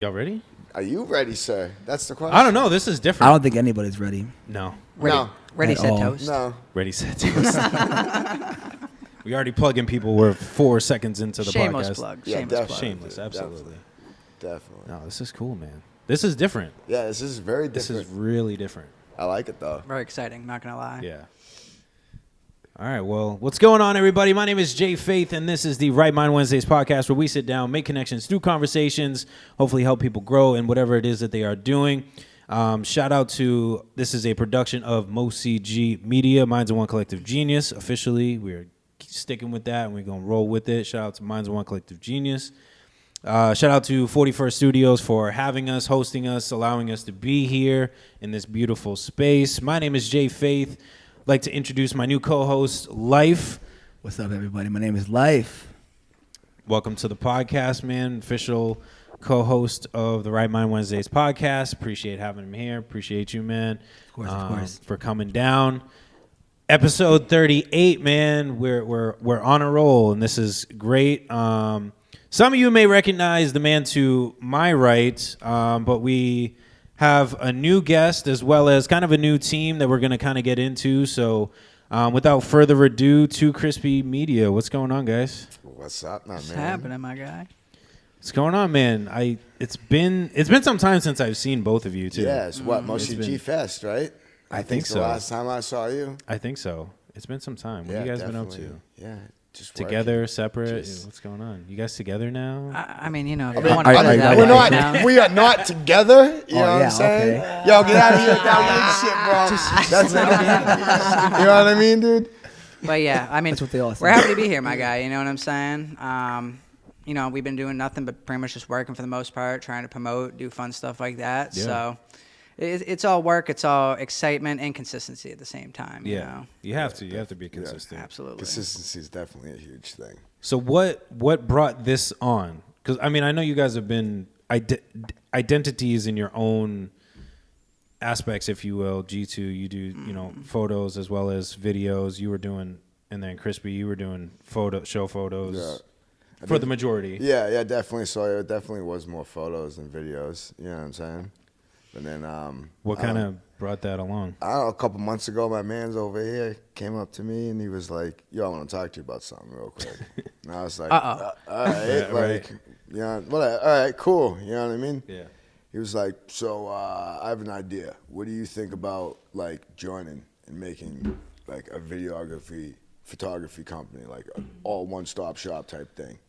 Y'all ready? Are you ready, sir? That's the question. I don't know. This is different. I don't think anybody's ready. No. No. Ready, At set, all. toast. No. Ready, set, toast. We already plugging people. We're 4 seconds into the Shameless podcast. plug. Yeah, Shameless definitely. plug. Shameless, absolutely. Definitely. No, this is cool, man. This is different. Yeah, this is very different. This is really different. I like it, though. Very exciting, not gonna lie. Yeah. All right, well, what's going on, everybody? My name is Jay Faith, and this is the Right Mind Wednesdays podcast where we sit down, make connections through conversations, hopefully help people grow in whatever it is that they are doing. Shout out to, this is a production of MoCG Media, Minds of One Collective Genius. Officially, we're sticking with that, and we're going to roll with it. Shout out to Minds of One Collective Genius. Shout out to 41st Studios for having us, hosting us, allowing us to be here in this beautiful space. My name is Jay Faith. I'd like to introduce my new co-host, Life. What's up, everybody? My name is Life. Welcome to the podcast, man. Official co-host of the Right Mind Wednesdays podcast. Appreciate having him here. Appreciate you, man. Of course. For coming down. Episode 38, man. We're on a roll, and this is great. Some of you may recognize the man to my right, but we have a new guest as well as kind of a new team that we're going to kind of get into. So without further ado, 2Krispy Media. What's going on, guys? What's up, man? What's happening, my guy? What's going on, man? It's been some time since I've seen both of you too. Yeah, it's what? Mostly G-Fest, right? I think so. The last time I saw you. I think so. It's been some time. What have you guys been up to? Yeah, just together, working. separate? What's going on? You guys together now? I mean, you know, if I you mean, want to are- do are- that We're right not. now. We are not together. You know what yeah, I'm saying? okay. Yo, get out of here with that weird shit, bro. That's it. You know what I mean, dude? But yeah, I mean, That's what they all say. we're happy to be here, my guy. You know what I'm saying? You know, we've been doing nothing but pretty much just working for the most part, trying to promote, do fun stuff like that. Yeah. So it's all work, it's all excitement and consistency at the same time. You know? You have to. You have to be consistent. Absolutely. Consistency is definitely a huge thing. So what brought this on? Because I mean, I know you guys have been identities in your own aspects, if you will. G2, you do photos as well as videos. You were doing, and then Krispy, you were doing show photos. Yeah. For the majority. Yeah, definitely. So it definitely was more photos than videos. You know what I'm saying? But then, What kind of brought that along? I don't know, a couple months ago, my man's over here came up to me and he was like, "Yo, I want to talk to you about something real quick." And I was like, all right, right. you know, whatever. All right, cool. You know what I mean? Yeah. He was like, "So I have an idea. What do you think about like joining and making like a photography company, like an all one-stop shop type thing?"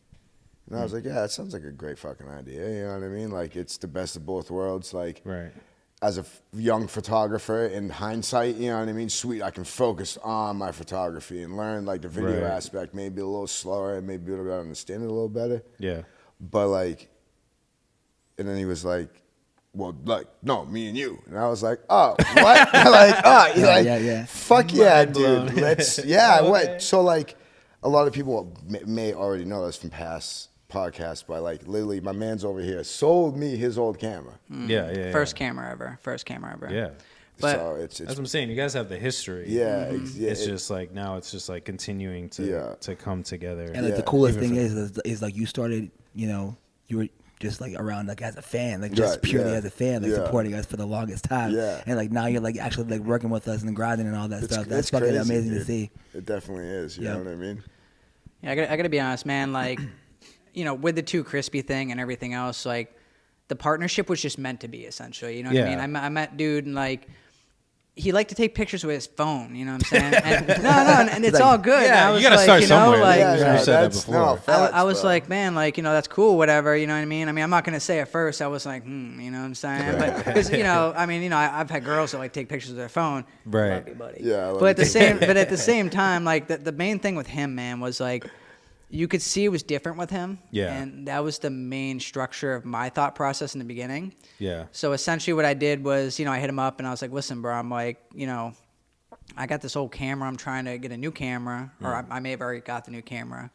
And I was like, "Yeah, that sounds like a great fucking idea." You know what I mean? Like, it's the best of both worlds. Like, Right. as a young photographer, in hindsight, you know what I mean? Sweet, I can focus on my photography and learn like the video Right. aspect, maybe a little slower and maybe be able to understand it a little better. Yeah. But like, and then he was like, "Well, like, no, me and you." And I was like, "Oh, what?" Yeah. Fuck yeah, Mind blown. dude. Let's, Okay. what? So like, a lot of people may already know this from past podcasts, but like, literally, my man's over here sold me his old camera. Yeah. First camera ever. Yeah. But So That's what I'm saying. You guys have the history. yeah, It's just like now it's just like continuing to come together. And like the coolest thing is like you started, you were just like around like as a fan, like just Right, purely yeah. as a fan, like Yeah. supporting us for the longest time. Yeah. And like now you're like actually like working with us and grinding and all that stuff. That's it's fucking crazy, amazing dude. to see. It definitely is. You Yeah. know what I mean? yeah, I gotta be honest, man. Like, you know, with the 2Krispy thing and everything else, like, the partnership was just meant to be, essentially. You know what I mean? I met dude and like, he liked to take pictures with his phone. You know what I'm saying? And, and it's like, all good. Yeah, I was you gotta like, start you know, somewhere. like, Yeah, I've said that before. I was like, man, like, you know, that's cool, whatever, you know what I mean? I'm not going to say at first, I was like, you know what I'm saying? But, because, you know, I mean, you know, I've had girls that, like, take pictures of their phone. Right. Love you, buddy. Yeah, I love But you. at the same time, like, the main thing with him, man, was, like, you could see it was different with him. Yeah. And that was the main structure of my thought process in the beginning. Yeah. So essentially what I did was, you know, I hit him up and I was like, listen, bro, I'm like, you know, I got this old camera. I'm trying to get a new camera, or I may have already got the new camera.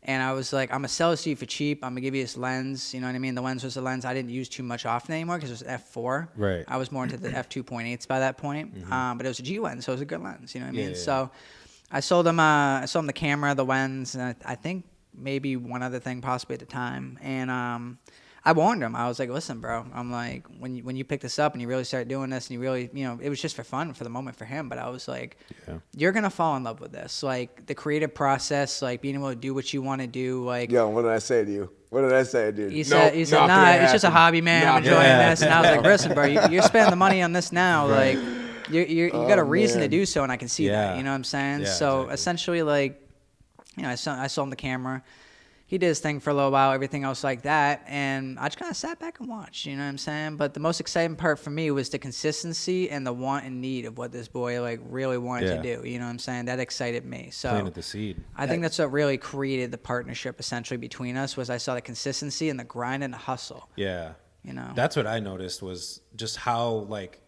And I was like, I'm going to sell this to you for cheap. I'm going to give you this lens. You know what I mean? The lens was a lens I didn't use too much often anymore because it was f4. Right. I was more into the f2.8s by that point. But it was a G lens, so it was a good lens. You know what I mean? So I sold him the camera, the lens, and I think maybe one other thing possibly at the time. And I warned him. I was like, listen, bro, I'm like, when you pick this up and you really start doing this and you really, it was just for fun for the moment for him. But I was like, you're going to fall in love with this. Like the creative process, like being able to do what you want to do. Like, Yo, what did I say to you? What did I say, dude? He said, nah, it's just a hobby, man. I'm enjoying this. And I was like, listen, bro, you're spending the money on this now. Like, you got a reason to do so, and I can see that. You know what I'm saying? So essentially, like, I sold him the camera. He did his thing for a little while, everything else like that, and I just kind of sat back and watched, you know what I'm saying? But the most exciting part for me was the consistency and the want and need of what this boy, like, really wanted to do, you know what I'm saying? That excited me. So planted the seed. I think that's what really created the partnership, essentially, between us, was I saw the consistency and the grind and the hustle. Yeah. You know? That's what I noticed was just how, like,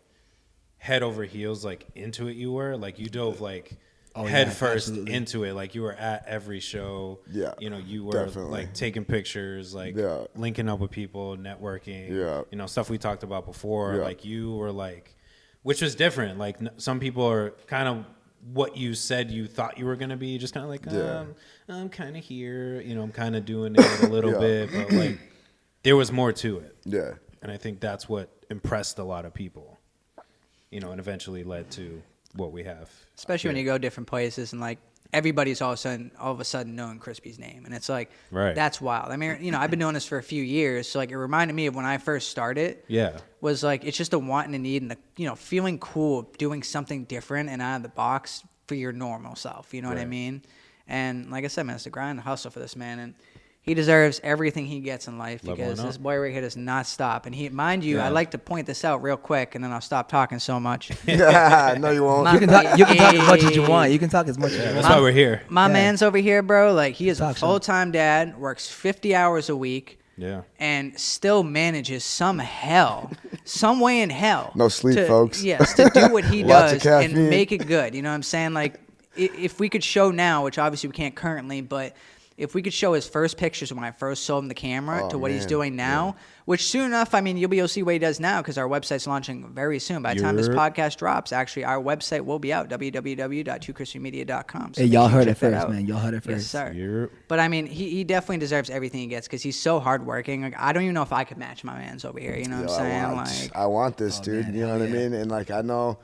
head over heels, like, into it you were. Like, you dove, like... head first absolutely. Into it, like you were at every show. Yeah, you were like taking pictures, like linking up with people, networking. Yeah, stuff we talked about before. Yeah. Like you were like, which was different. Like some people are kind of what you said you thought you were gonna be, just kind of like, I'm kind of here. I'm kind of doing it a little bit, but like there was more to it. Yeah, and I think that's what impressed a lot of people. And eventually led to what we have, especially when you go different places and like everybody's all of a sudden knowing Krispy's name, and it's like that's wild. I mean, I've been doing this for a few years, so like it reminded me of when I first started. Yeah, was like it's just a want and a need, and the feeling cool, doing something different and out of the box for your normal self. You know what I mean? And like I said, man, it's the grind and hustle for this man, and he deserves everything he gets in life because this boy right here does not stop. And mind you, I like to point this out real quick, and then I'll stop talking so much. No, you won't. You can talk as much as you want. You can talk as much as you want. That's why we're here. My man's over here, bro. Like, he is a full-time dad, works 50 hours a week, and still manages some way in hell. No sleep, folks. Yes, to do what he does and make it good. You know what I'm saying? Like, if we could show now, which obviously we can't currently, but... if we could show his first pictures when I first sold him the camera to what he's doing now, which soon enough, I mean, you'll be able to see what he does now because our website's launching very soon. By the time this podcast drops, actually, our website will be out, www.2krispymedia.com. So hey, y'all heard it first, man. Y'all heard it first. Yes, sir. But, I mean, he definitely deserves everything he gets because he's so hardworking. Like, I don't even know if I could match my man's over here. You know what I'm saying? I want this, dude. Man, you know what I mean? And, like, I know...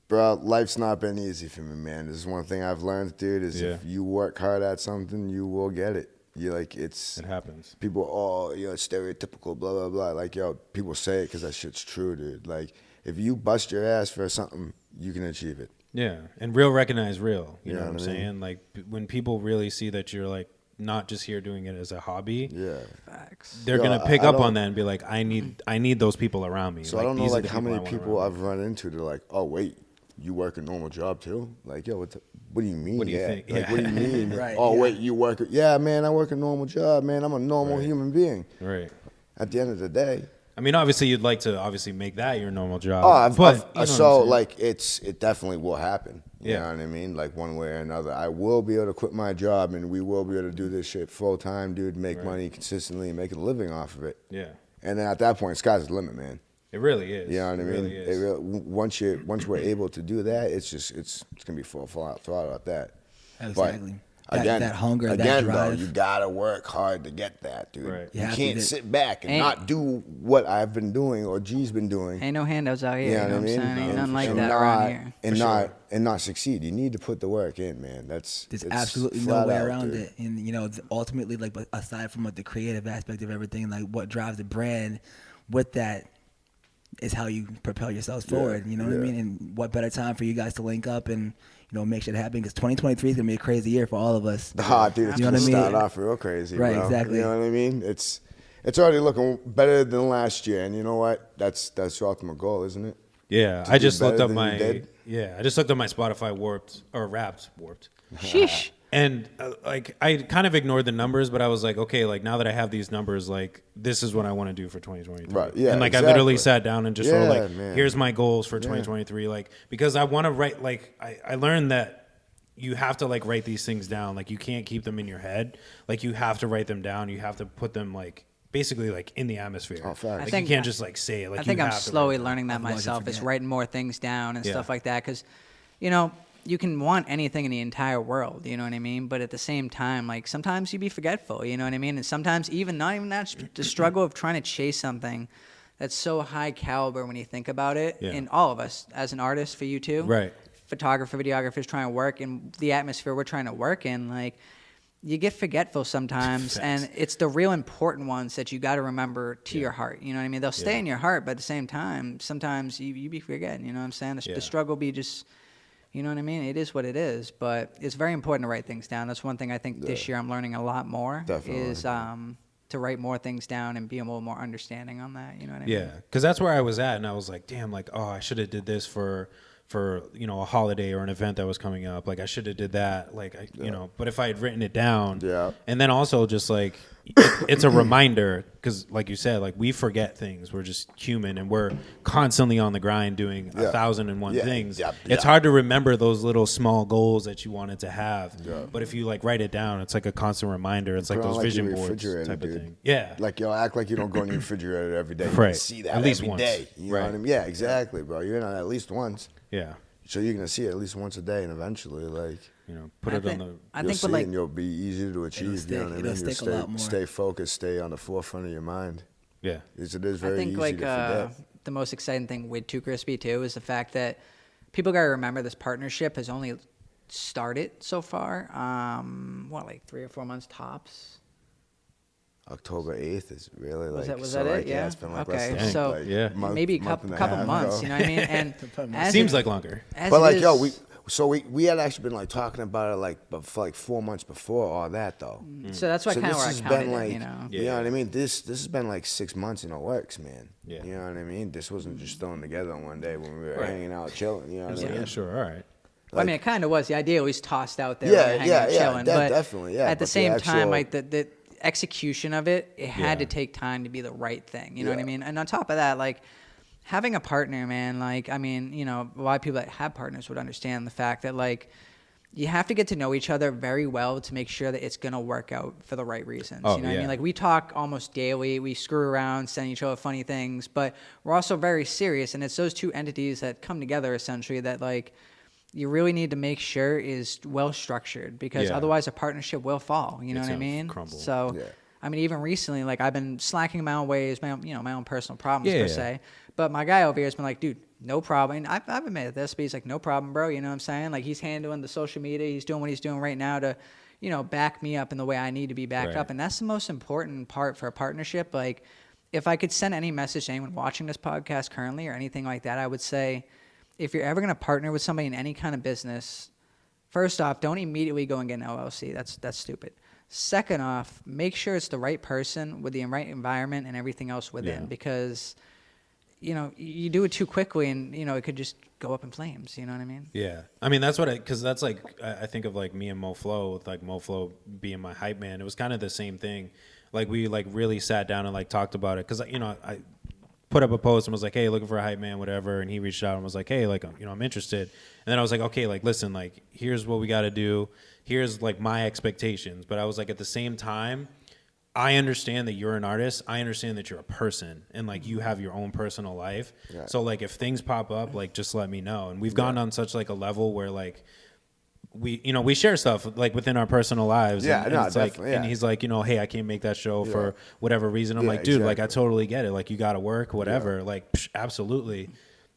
bro, life's not been easy for me, man. This is one thing I've learned, dude, is if you work hard at something, you will get it. It happens. People, stereotypical, blah, blah, blah. Like, people say it because that shit's true, dude. Like, if you bust your ass for something, you can achieve it. Yeah, and real recognize real. You know what I'm saying? Like, when people really see that you're, like, not just here doing it as a hobby. Yeah. Facts. They're going to pick up on that and be like, I need those people around me. So like, I don't know, like, how many people I've run into. They're like, oh, wait. You work a normal job too? Like, what do you mean? What do you think? Like, what do you mean? Wait, you work? Yeah, man, I work a normal job, man. I'm a normal human being. Right. At the end of the day. I mean, obviously, you'd like to make that your normal job. It definitely will happen. You know what I mean? Like one way or another, I will be able to quit my job, and we will be able to do this shit full time, dude. Make money consistently, and make a living off of it. Yeah. And then at that point, sky's the limit, man. It really is. You know what I mean? Once we're able to do that, it's gonna be full throttle at that. Exactly. But again, that hunger, that drive. Though, you gotta work hard to get that, dude. Right. You can't sit back and not do what I've been doing or G's been doing. Ain't no handouts out here. You know what I mean? Ain't nothing like that around here. And not succeed. You need to put the work in, man. There's absolutely no way around it. And ultimately, like, aside from the creative aspect of everything, like what drives the brand, with that. Is how you propel yourselves forward. You know what I mean? And what better time for you guys to link up and make shit happen? Because 2023 is gonna be a crazy year for all of us. Dude, it's gonna start off real crazy. Right, bro. exactly. You know what I mean? It's already looking better than last year, and you know what? That's your ultimate goal, isn't it? Yeah, I just looked up my Spotify Wrapped. Sheesh. And I kind of ignored the numbers, but I was like, okay, like now that I have these numbers, like this is what I want to do for 2023. Right. Yeah. And I literally sat down and just wrote here's my goals for 2023. Like, because I want to write, like I learned that you have to write these things down. Like, you can't keep them in your head. Like, you have to write them down. You have to put them basically in the atmosphere. Oh, fact. You can't just say it. I think I'm slowly learning that myself. Is writing more things down and stuff like that. Because, you can want anything in the entire world, you know what I mean? But at the same time, like sometimes you be forgetful, you know what I mean? And sometimes not even that, the struggle of trying to chase something that's so high caliber when you think about it. Yeah. And all of us as an artist, for you too, Right. photographer, videographers trying to work in the atmosphere we're trying to work in, like you get forgetful sometimes. And it's the real important ones that you got to remember to your heart. You know what I mean? They'll stay in your heart, but at the same time, sometimes you be forgetting, you know what I'm saying? The struggle be just, you know what I mean? It is what it is, but it's very important to write things down. That's one thing I think this year I'm learning a lot more. Definitely. Is to write more things down and be a little more understanding on that. You know what I mean? Yeah, because that's where I was at, and I was like, damn, like, oh, I should have did this for you know, a holiday or an event that was coming up. Like I should have did that. Like you know, but if I had written it down, and then also just like it's a reminder, because like you said, like we forget things. We're just human, and we're constantly on the grind doing 1,001 things. It's hard to remember those little small goals that you wanted to have. But if you like write it down, it's like a constant reminder. It's like those vision boards type of thing. Yeah, like act like you don't go in your refrigerator every day. Right, You see that at least every once. day. You know what I mean? Yeah, exactly, bro. You're gonna at least once. Yeah. So you're gonna see it at least once a day, and eventually, like, you know, put it on the. I you'll think, see but like, it and you'll be easy to achieve. You know what I mean? It'll stick a lot more. Stay focused, stay on the forefront of your mind. Yeah, It is very I think easy like to forget. the most exciting thing with 2Krispy too is the fact that people got to remember this partnership has only started so far. Like 3 or 4 months tops. October 8th is really like. Was that it? Yeah. It's been like okay. less than, So like, maybe a couple months. You know what I mean? And as seems like longer. But like, we had actually been like talking about it like for like 4 months before all that though. So that's why kind of where I counted it, you know. You know what I mean? This has been like 6 months in the works, man. Yeah. You know what I mean? This wasn't just thrown together on one day when we were hanging out chilling. You know what I mean? Yeah, sure, all right. Well, I mean, it kind of was. The idea was tossed out there. Yeah, hanging out, chilling, but definitely. Yeah. At the but same the time, actual- like the execution of it, had to take time to be the right thing. You know what I mean? And on top of that, like having a partner, man, like, I mean, you know, a lot of people that have partners would understand the fact that like you have to get to know each other very well to make sure that it's going to work out for the right reasons. You know what I mean? Like we talk almost daily, we screw around, send each other funny things, but we're also very serious. And it's those two entities that come together essentially that like, you really need to make sure is well structured, because otherwise a partnership will fall. You know what I mean? Crumble. So, I mean, even recently, like I've been slacking my own ways, my own personal problems per se. But my guy over here has been like, dude, no problem. And I've admitted this, but he's like, no problem, bro. You know what I'm saying? Like he's handling the social media. He's doing what he's doing right now to, you know, back me up in the way I need to be backed up. And that's the most important part for a partnership. Like if I could send any message to anyone watching this podcast currently or anything like that, I would say, if you're ever going to partner with somebody in any kind of business, first off, don't immediately go and get an LLC. That's stupid. Second off, make sure it's the right person with the right environment and everything else within, because, you know, you do it too quickly and, you know, it could just go up in flames. You know what I mean? Yeah. I mean, that's what because that's like, I think of like me and MoFlo, with like MoFlo being my hype man. It was kind of the same thing. Like we like really sat down and like talked about it, because, you know, I put up a post and was like, hey, looking for a hype man, whatever. And he reached out and was like, hey, like, you know, I'm interested. And then I was like, okay, like, listen, like, here's what we got to do. Here's like my expectations. But I was like, at the same time, I understand that you're an artist. I understand that you're a person and like you have your own personal life. Yeah. So like if things pop up, like just let me know. And we've gone on such like a level where like, we share stuff like within our personal lives. Yeah, and it's like, and he's like, you know, hey, I can't make that show for whatever reason. I'm like, dude, like I totally get it. Like you got to work, whatever. Like absolutely,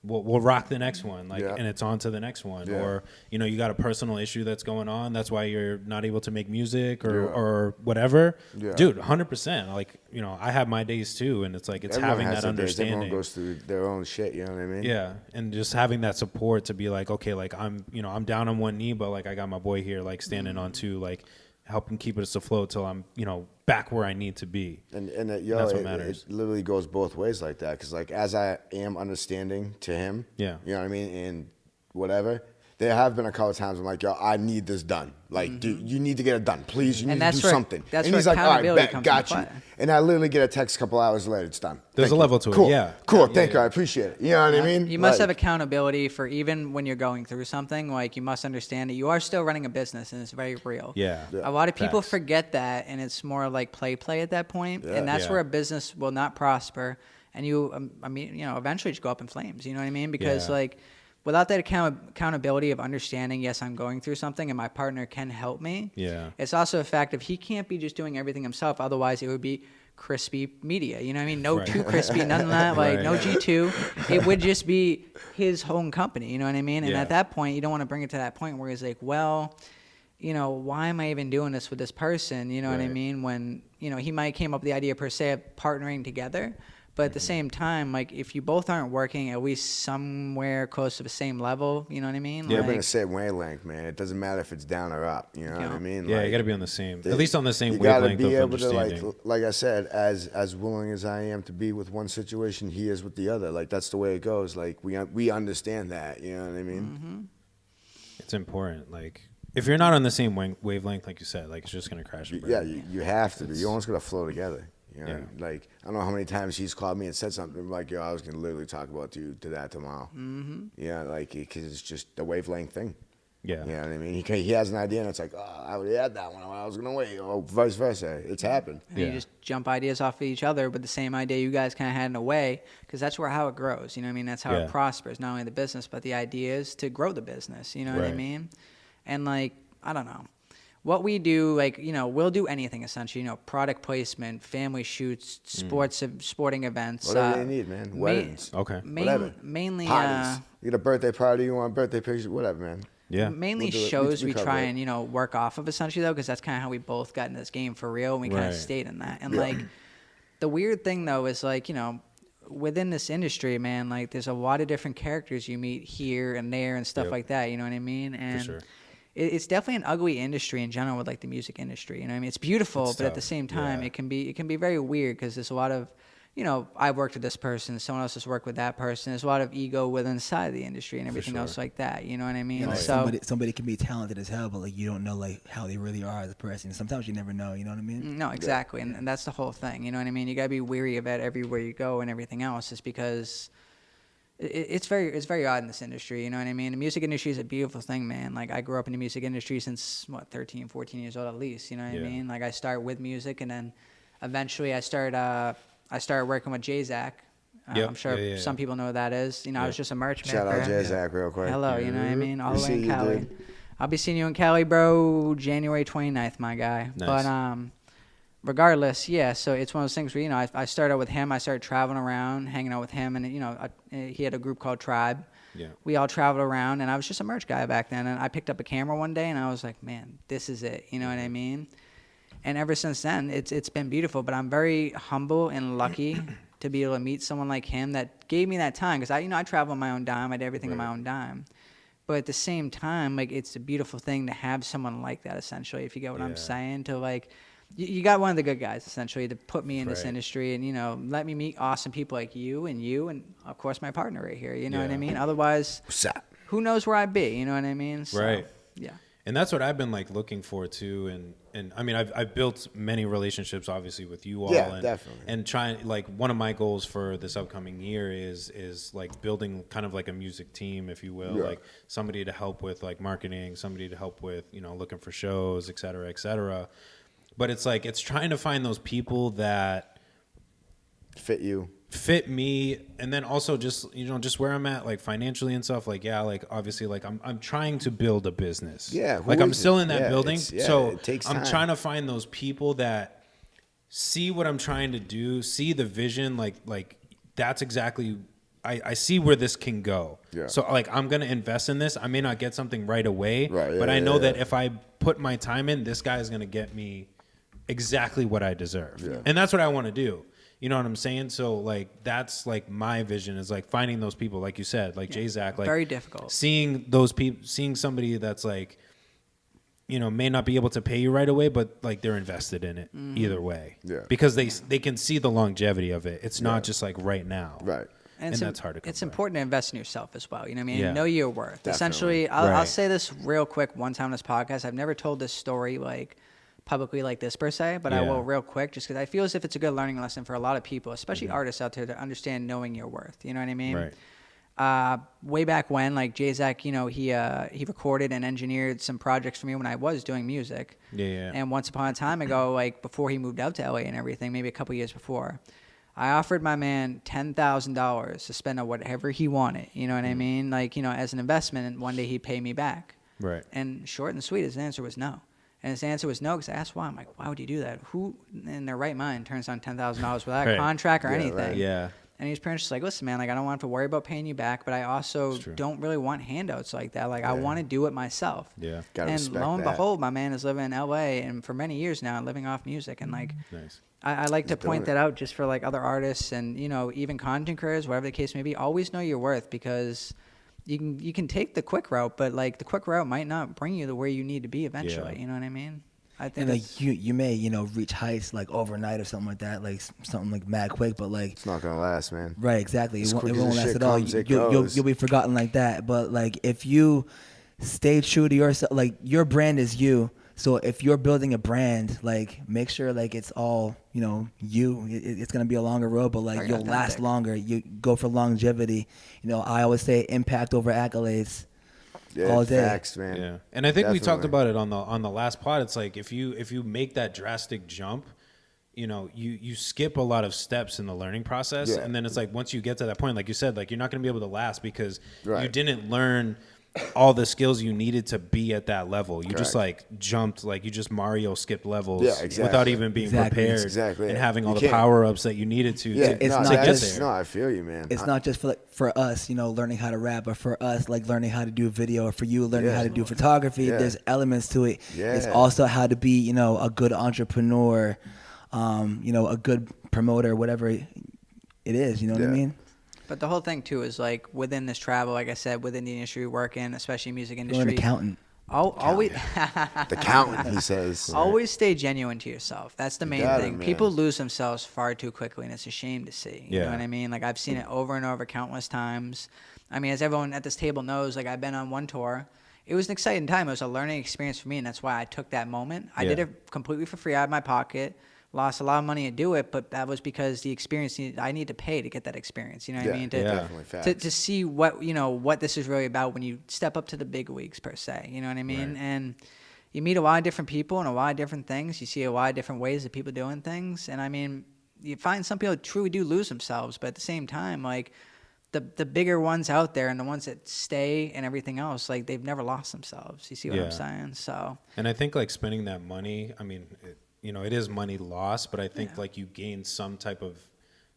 we'll rock the next one. Like, and it's on to the next one. Or you know, you got a personal issue that's going on. That's why you're not able to make music or whatever. Dude, 100%. Like, you know, I have my days too, and it's like it's everyone having that understanding. Everyone goes through their own shit. You know what I mean? Yeah, and just having that support to be like, okay, like I'm down on one knee, but like I got my boy here, like standing on two, like helping keep us afloat till I'm, you know, back where I need to be. And that's what matters. It literally goes both ways like that. Because like as I am understanding to him, you know what I mean, and whatever. There have been a couple of times I'm like, yo, I need this done. Like, dude, you need to get it done. Please, you need to do something. That's and where he's like, all right, comes got into you. play. And I literally get a text a couple hours later, it's done. There's a level to it, cool. yeah. Cool, thank you, I appreciate it. You know what I mean? You must have accountability for even when you're going through something. Like, you must understand that you are still running a business, and it's very real. Yeah. A lot of people forget that, and it's more like play at that point. And that's where a business will not prosper. And you, I mean, you know, eventually just go up in flames. You know what I mean? Because, like, without that accountability of understanding, yes, I'm going through something and my partner can help me. Yeah. It's also a fact of he can't be just doing everything himself. Otherwise, it would be Krispy Media. You know what I mean? No Right. 2Krispy, none of that. Like, Right. no G2. It would just be his own company. You know what I mean? And Yeah. at that point, you don't want to bring it to that point where he's like, well, you know, why am I even doing this with this person? You know what I Right. mean? When, you know, he might came up with the idea per se of partnering together. But at the same time, like, if you both aren't working at least somewhere close to the same level, you know what I mean? Yeah, like, we're in the same wavelength, man. It doesn't matter if it's down or up. You know what I mean? Yeah, Like, you got to be on the same, at least on the same you gotta wavelength be of able to, understanding. like I said, as willing as I am to be with one situation, he is with the other. Like, that's the way it goes. Like, we understand that. You know what I mean? It's important. Like, if you're not on the same wavelength, like you said, like, it's just gonna crash and burn. Yeah, you have to be. You almost got to flow together. You know? Yeah. Like, I don't know how many times he's called me and said something like, yo, I was going to literally talk about you to that tomorrow. Mm-hmm. Yeah, like, because it's just a wavelength thing. Yeah. You know what I mean? He has an idea, and it's like, oh, I already had that one. I was going to wait, or vice versa. It's happened. And you just jump ideas off of each other, but the same idea you guys kind of had in a way, because that's how it grows. You know what I mean? That's how Yeah. it prospers, not only the business, but the ideas to grow the business. You know what I Right. mean? And, like, I don't know. What we do, like, you know, we'll do anything essentially, you know, product placement, family shoots, sporting events. Whatever they need, man. Weddings. Okay. Whatever. Mainly, Parties. You get a birthday party, you want birthday pictures, whatever, man. Yeah. mainly We'll do it. shows We we cover try it. and, you know, work off of essentially, though, because that's kind of how we both got in this game for real, and we kind Right. of stayed in that. And, Yeah. like, the weird thing, though, is, like, you know, within this industry, man, like, there's a lot of different characters you meet here and there and stuff Yep. like that, you know what I mean? And sure. it's definitely an ugly industry in general with, like, the music industry, you know what I mean? It's beautiful, It's but at the tough. same time, Yeah. it can be very weird because there's a lot of, you know, I've worked with this person, someone else has worked with that person. There's a lot of ego within inside of the industry and everything else like that, you know what I mean? You know, So somebody can be talented as hell, but like you don't know like how they really are as a person. Sometimes you never know. You know what I mean? no, exactly, and that's the whole thing. You know what I mean? You gotta be weary of it everywhere you go and everything else, is because it's very odd in this industry. You know what I mean? The music industry is a beautiful thing, man. Like, I grew up in the music industry since 13, 14 years old at least. You know what I Yeah. mean? Like, I started with music, and then eventually I started working with J-Zack. Yep. I'm sure Yeah. some people know who that is. You know, I was just a merch maker. Shout out Jay Zach real quick. Hello, you know what I mean? All We the way see in you, Cali. dude. I'll be seeing you in Cali, bro, January 29th, my guy. Nice. But regardless, yeah, so it's one of those things where, you know, I started with him. I started traveling around, hanging out with him, and, you know, he had a group called Tribe. Yeah. We all traveled around, and I was just a merch guy back then. And I picked up a camera one day, and I was like, man, this is it. You know what I mean? And ever since then, it's been beautiful. But I'm very humble and lucky to be able to meet someone like him that gave me that time. Because I travel on my own dime. I did everything on my own dime. But at the same time, like, it's a beautiful thing to have someone like that, essentially, if you get what I'm Yeah. saying. To, like, you got one of the good guys, essentially, to put me in this Right. industry and, you know, let me meet awesome people like you, and of course, my partner right here. You know what I Yeah. mean? Otherwise, What's up? who knows where I'd be? You know what I mean? So, Right. Yeah. And that's what I've been like looking for too, and I mean I've built many relationships obviously with you all, Yeah, and, definitely. and trying, like, one of my goals for this upcoming year is like building kind of like a music team, if you will, Yeah. like somebody to help with like marketing, somebody to help with, you know, looking for shows, et cetera, et cetera. But it's like it's trying to find those people that Fit you. fit me, and then also just, you know, just where I'm at, like, financially and stuff. Like, yeah, like, obviously, like, I'm trying to build a business. Yeah, who like, I'm isn't? still in that Yeah, building, it's- so it takes I'm time. trying to find those people that see what I'm trying to do, see the vision, like that's exactly. I see where this can go. Yeah. So, like, I'm gonna invest in this. I may not get something right away, Right, yeah, but I yeah, know that yeah. if I put my time in, this guy is gonna get me exactly what I deserve, Yeah. and that's what I want to do. You know what I'm saying? So, like, that's like my vision, is like finding those people, like you said, like J-Zack, like Very difficult. seeing those people, seeing somebody that's like, you know, may not be able to pay you right away, but like they're invested in it either way. Yeah. Because they can see the longevity of it. It's not just like right now. Right. And that's hard to come It's by. important to invest in yourself as well. You know what I mean? Yeah. Know your worth. Definitely. Essentially, I'll Right. say this real quick one time on this podcast. I've never told this story like publicly like this per se, but I Yeah. will real quick, just because I feel as if it's a good learning lesson for a lot of people, especially Mm-hmm. artists out there, to understand knowing your worth. You know what I mean? Right. Way back when, like J-Zack, you know, he recorded and engineered some projects for me when I was doing music. Yeah. And once upon a time ago, like before he moved out to LA and everything, maybe a couple years before, I offered my man $10,000 to spend on whatever he wanted. You know what I mean? Like, you know, as an investment, and one day he'd pay me back. Right. And short and sweet, his answer was no. And his answer was no, because I asked why. I'm like, why would you do that? Who in their right mind turns down $10,000 without a contract or anything? Right. Yeah. And his parents just like, listen, man, like, I don't want to worry about paying you back, but I also don't really want handouts like that. Like, I want to do it myself. Yeah. Gotta And respect lo and that. behold, my man is living in L.A. and for many years now, living off music. And like, Nice. I like to doing point it. that out just for like other artists and, you know, even content creators, whatever the case may be. Always know your worth, because you can take the quick route, but like the quick route might not bring you to where you need to be eventually. Yeah. You know what I mean? I think And like it's- you may, you know, reach heights like overnight or something like that, like something like mad quick, but like It's not gonna last, man. right, exactly. As It quick won't as the last shit at all. comes, it You'll goes. be forgotten like that. But like if you stay true to yourself, like your brand is you. So if you're building a brand, like make sure like it's all, you know, you. It's gonna be a longer road, but like Very you'll last authentic. longer. You go for longevity. You know, I always say impact over accolades. Yeah, all day. facts, man. Yeah, and I think we talked Definitely. about it on the last pod. It's like if you make that drastic jump, you know, you skip a lot of steps in the learning process, Yeah. and then it's like once you get to that point, like you said, like you're not going to be able to last because you Right. didn't learn all the skills you needed to be at that level. You just Correct. like jumped, like you just Mario skipped levels Yeah, exactly. without even being Exactly. prepared Exactly, and yeah. having all You the can't- power ups that you needed to Yeah, It's no, not to get just- there. No, I feel you, man. It's not just for us, you know, learning how to rap, but for us, like learning how to do video, or for you, learning Yeah. how to do photography. Yeah. There's elements to it. It's Yeah. also how to be, you know, a good entrepreneur, you know, a good promoter, whatever it is. You know what I Yeah. mean? But the whole thing too is like within this travel, like I said, within the industry we work in, especially music You're industry. an accountant. Always, The countant, he says. always stay genuine to yourself. That's the main got it, thing. man. People lose themselves far too quickly, and it's a shame to see. You Yeah. know what I mean? Like I've seen it over and over countless times. I mean, as everyone at this table knows, like I've been on one tour. It was an exciting time. It was a learning experience for me, and that's why I took that moment. I did Yeah. it completely for free out of my pocket. Lost a lot of money to do it, but that was because the experience I need to pay to get that experience. You know what I Yeah, mean? definitely To facts. see what this is really about when you step up to the big leagues per se. You know what I mean? Right. And you meet a lot of different people and a lot of different things. You see a lot of different ways of people doing things. And I mean, you find some people truly do lose themselves, but at the same time, like the bigger ones out there and the ones that stay and everything else, like they've never lost themselves. You see what Yeah. I'm saying? So And I think like spending that money, I mean, it is money lost, but I think like you gain some type of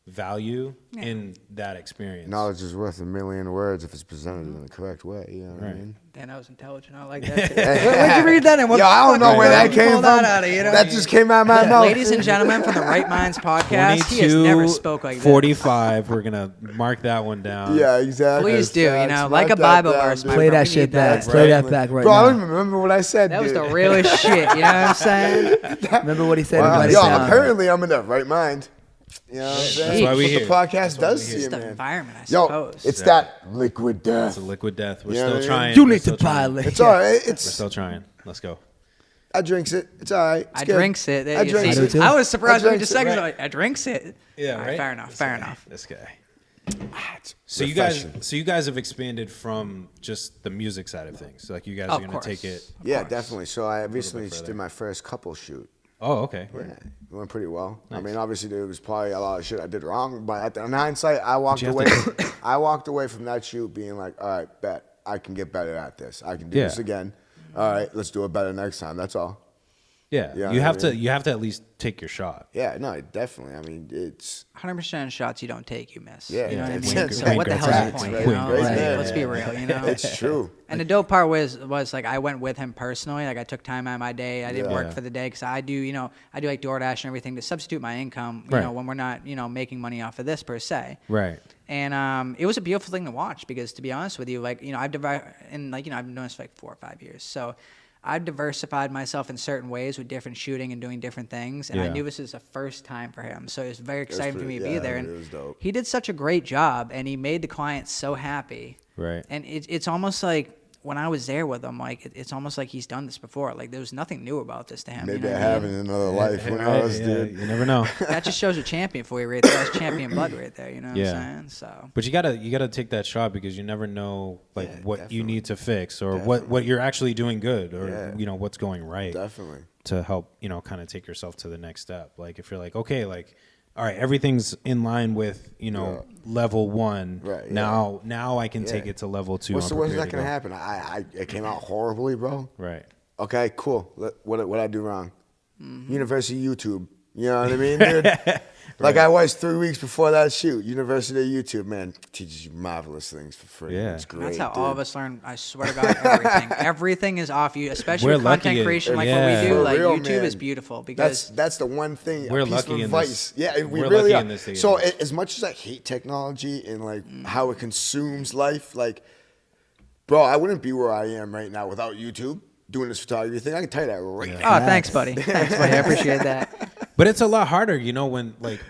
value in that experience. Knowledge is worth a million words if it's presented in the correct way. You know what I Right. mean? Dan, I was intelligent. I like that. Where'd you read that? And what Yo, I don't know fucking where that fucking came pull from. that out of, you know? That just came out of my mouth. Ladies and gentlemen from the Right Minds podcast, he has never spoke like that. 45. We're gonna mark that one down. Yeah, exactly. Please do, you Facts. know, Mark like a that Bible down, verse, dude. my Play friend. that We shit need that. back. Play that back right Bro, I don't now. even remember what I said, That was dude. the realest shit. You know what I'm saying? Remember what he said? Wow. Write it Yo, down. apparently I'm in the right mind. You know what I'm saying? That's why we what here. the podcast That's why does we to here. you, It's the man. environment, I Yo, suppose. it's that liquid death. It's a liquid death. We're You know still what I mean? trying. You We're need still to trying. pilot. It's all right. We're It's still trying. Let's go. I drinks it. It's all right. It's I good. drinks it. I drinks I do it. too. I was surprised I when you drinks just it, seconds right. like, I drinks it. Yeah, All right, right. fair enough. Fair enough. This guy. It's So refreshing. you guys have expanded from just the music side of things. So like you guys Of are gonna course. take it. Yeah, course. definitely. So I recently just further. did my first couple shoot. Oh, okay. Yeah, it went pretty well. I Nice. mean, obviously there was probably a lot of shit I did wrong, but in hindsight, I walked you have away. to I walked away from that shoot being like, all right, bet I can get better at this. I can do Yeah. this again. All right, let's do it better next time. That's all. Yeah. Yeah, You I have mean- to at least take your shot. Yeah, no, definitely. I mean, it's 100% shots you don't take, you miss. Yeah, you know what I it's- mean? it's- So what the Wayne hell's the Gretzky. point? Right, You know? Wayne Like, Gretzky. let's be real, you know? it's true. And the dope part was like I went with him personally. Like I took time out of my day. I didn't Yeah. work for the day because I do like DoorDash and everything to substitute my income. You Right. know, when we're not making money off of this per se. Right. And it was a beautiful thing to watch because to be honest with you, like I've been doing this for like 4 or 5 years, so I've diversified myself in certain ways with different shooting and doing different things. And I Yeah. knew this was the first time for him, so it was very exciting for me pretty- to be yeah, there. it And was dope. he did such a great job, and he made the client so happy. Right. And it's almost like when I was there with him, like it's almost like he's done this before. Like there was nothing new about this to him. Maybe you know I what have mean? in another life. Who Right, knows, yeah, dude? You never know. That just shows a champion for you right there. That's champion blood right there. You know what Yeah. I'm saying? So But you gotta take that shot because you never know like Yeah, what you definitely. need to fix or what you're actually doing good or Yeah. what's going right Definitely. to help kind of take yourself to the next step. Like if you're like, okay, like all right, everything's in line with, level 1. Right, Now I can take Yeah. it to level 2. What's I'm that prepared gonna go. happen? It came out horribly, bro. Right. Okay, cool. What I do wrong? University of YouTube. You know what I mean, dude? Like I was 3 weeks before that shoot. University of YouTube, man, teaches you marvelous things for free. Yeah. It's great. That's how dude. all of us learn. I swear to God, everything. Everything is off you, especially We're with content lucky creation like yeah. what we do. For Like real, YouTube is man. beautiful because That's the one thing. We're a piece lucky of in advice. this. Yeah, we We're really lucky are. in this day and So age. as much as I hate technology and like how it consumes life, like, bro, I wouldn't be where I am right now without YouTube doing this photography thing. I can tell you that right now. oh, thanks, buddy. Thanks, buddy. I appreciate that. But it's a lot harder, when like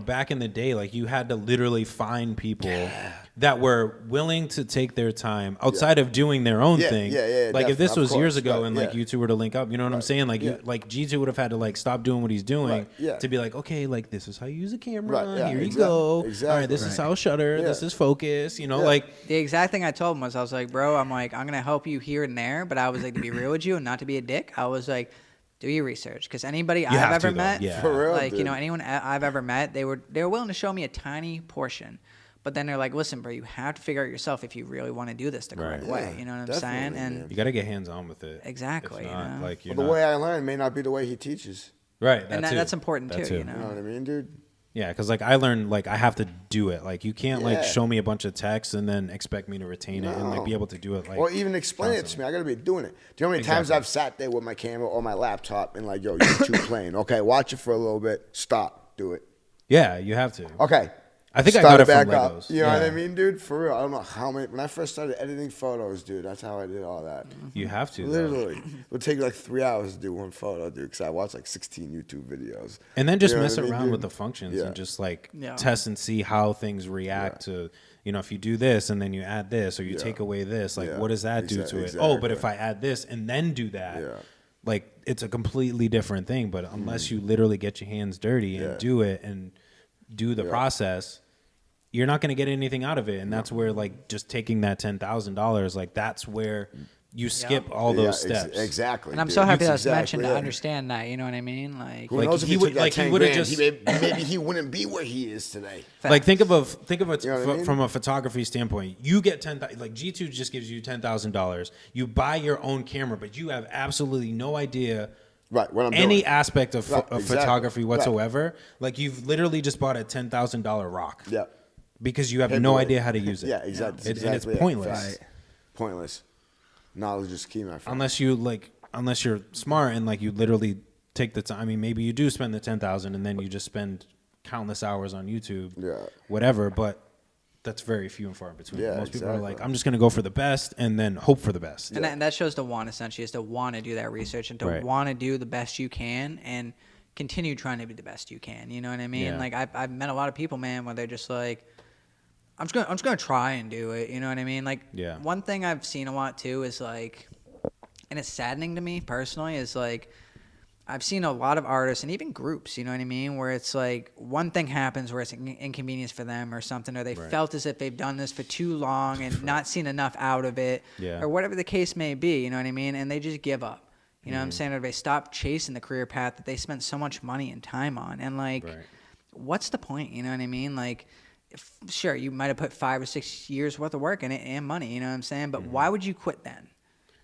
back in the day, like you had to literally find people that were willing to take their time outside of doing their own thing. Like if this definitely, was of years course, ago right, and like you two were to link up, you know what I'm saying? Like like G2 would have had to like stop doing what he's doing Right, yeah. to be like, okay, like this is how you use a camera. Right, yeah, Here you exactly, go. exactly. All right, this is how shutter. This Yeah. is focus. Like The exact thing I told him was, I was like, bro, I'm gonna help you here and there, but I was like, to be real with you and not to be a dick, I was like, do your research, because anybody I've have ever to, though. met, Yeah. For real, like dude. anyone I've ever met, they were willing to show me a tiny portion, but then they're like, listen, bro, you have to figure out yourself if you really want to do this the correct Right. way. Yeah, You know what I'm saying? definitely, And man. you got to get hands on with it. Exactly, If you not, know? like you're Well, the not- way I learn may not be the way he teaches. right. and That too. that's important That too, You know what I mean, dude? Yeah, because like I learned, like I have to do it. Like you can't like Yeah. show me a bunch of text and then expect me to retain it and like be able to do it. Like Or even explain it to me. I gotta be doing it. Do you know how many times Exactly. I've sat there with my camera or my laptop and like, yo, YouTube playing. Okay, watch it for a little bit. Stop. Do it. Yeah, you have to. Okay. I think I Start got it from back up. Legos. You know what I Yeah. mean, dude? For real. I don't know how many. When I first started editing photos, dude, that's how I did all that. You have to. though. Literally. It would take like 3 hours to do one photo, dude, because I watched like 16 YouTube videos. And then just You know mess what I mean, around dude? with the functions Yeah. and just like Yeah. test and see how things react to, if you do this and then you add this or you take away this, like Yeah. what does that do to it? Oh, but if I add this and then do that, Yeah. like it's a completely different thing. But unless you literally get your hands dirty and Yeah. do it and do the process, you're not going to get anything out of it. And that's where like just taking that $10,000, like that's where you skip all those steps. Exactly. And I'm dude. so happy That's that's mentioned to exactly it. understand that. You know what I mean? Like, Who Like, knows if he he would- took that like, he 10 would've grand, just- maybe he wouldn't be where he is today. Like think of a You know what I mean? from a photography standpoint. You get like G2 just gives you $10,000. You buy your own camera, but you have absolutely no idea Right, what I'm any doing. aspect of, Right, of exactly. photography Right. whatsoever. Like you've literally just bought a $10,000 rock. Yeah. Because you have no Paperweight. idea how to use it. Yeah, exactly. And it's exactly it. pointless. Right. Pointless. Knowledge is key, my friend. Unless you're smart and like you literally take the time. I mean, maybe you do spend the 10,000 and then you just spend countless hours on YouTube, whatever. But that's very few and far between. Yeah, Most people are exactly. like, I'm just gonna go for the best and then hope for the best. and that shows the want, essentially, is to want to do that research and to Right. want to do the best you can and continue trying to be the best you can. You know what I mean? Yeah. Like I've met a lot of people, man, where they're just like, I'm just gonna try and do it. You know what I mean? Like, Yeah. one thing I've seen a lot too is like, and it's saddening to me personally, is like, I've seen a lot of artists and even groups, you know what I mean, where it's like one thing happens where it's an inconvenience for them or something, or they felt as if they've done this for too long and not seen enough out of it, Yeah. or whatever the case may be, you know what I mean, and they just give up. You know what I'm Mm-hmm. saying? Or they stop chasing the career path that they spent so much money and time on. And like, Right. what's the point? You know what I mean? Like, sure, you might have put 5 or 6 years worth of work in it and money, you know what I'm saying? But why would you quit then?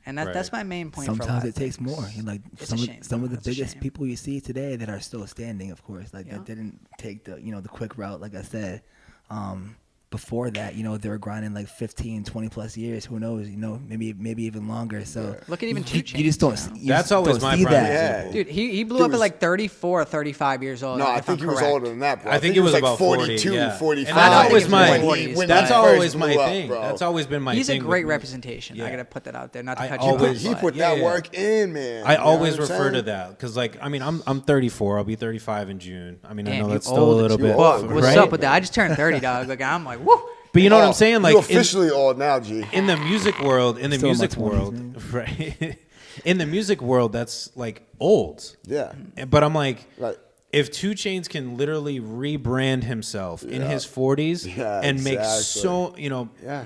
And that's Right. my main point. for a lot Sometimes of it takes things. more. And like It's a shame. some of the It's a biggest shame. people you see today that are still standing, of course, like Yeah. that didn't take the the quick route, like I said. Before that, they were grinding like 15, 20 plus years. Who knows? Maybe even longer. So Look at even 2 you Chainz, just don't. you know? You That's just always don't my see prime that. example. Dude, he blew Dude up was- at like 34 or 35 years old. No, I if think I'm he was correct. older than that, bro. I think it was like about 42, 40, 45. And that's always my- when that's he always first my blew up, thing. bro. That's always been my He's thing. a great with- representation. I Yeah. gotta put that out there. Not to I cut always- you off. He put Yeah, that yeah. work in, man. I You know always what I'm refer to saying? that because, like, I mean, I'm 34. I'll be 35 in June. I mean, I Damn, know you that's still old a little as bit. fuck. What's right? up with that? I just turned 30, dog. Like, I'm like, woo. But you know what Oh, I'm saying? Like, you're officially old now, G. in the music world, Still in my 20s, man. right? In the music world, that's like old. Yeah. But I'm like, Right. if 2 Chainz can literally rebrand himself in Yeah. his 40s Yeah, and make exactly. so, Yeah.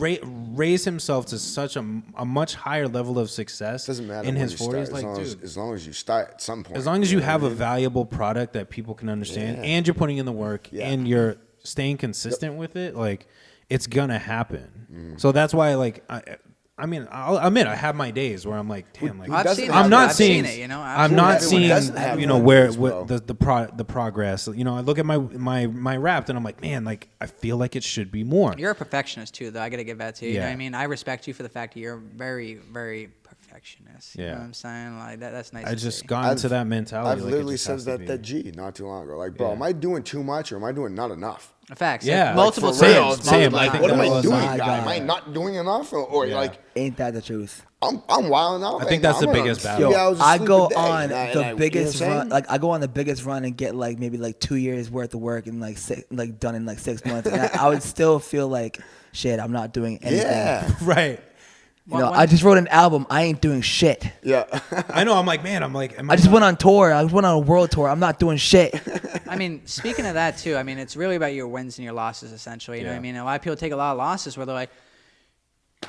raised himself to such a much higher level of success Doesn't matter in when his you start, 40s. Like, dude, as long as you start at some point. as long as you know have what a I mean? valuable product that people can understand, Yeah. and you're putting in the work, Yeah. and you're staying consistent with it, like it's gonna happen. So that's why, like, I mean, I'll admit I have my days where I'm like, damn, like I've seen it. I'm not I've seeing seen it, you know. I'm not Everyone seeing doesn't have you know one where days, bro. the progress. You know, I look at my rap and I'm like, man, like I feel like it should be more. You're a perfectionist too, though. I gotta give that to you. You know Yeah. what I mean? I respect you for the fact that you're very, very perfectionist. You Yeah. know what I'm saying? Like that's nice. I to just see. got into that mentality. I've like, it literally just said has to be. that G not too long ago. Like, bro, Yeah. am I doing too much or am I doing not enough? Facts. Yeah. Like, multiple For real, times. same. multiple I Like, think what am that I was- doing, My guy? Am I God. not doing enough, or Yeah. like Ain't that the truth? I'm wilding out? I right think that's now. the I'm on biggest 3 battle. hours of I sleep go a day, on and I- the you know biggest what I'm run. saying? Like I go on the biggest run and get like maybe like 2 years worth of work and like done in like 6 months. And I would still feel like shit. I'm not doing anything. Yeah, right. You know, I just wrote an album. I ain't doing shit. yeah. I know. I'm like, man. I'm like, am I just not- went on tour. I went on a world tour. I'm not doing shit. I mean, speaking of that too, I mean, it's really about your wins and your losses, essentially. You know what I Yeah. mean? A lot of people take a lot of losses where they're like,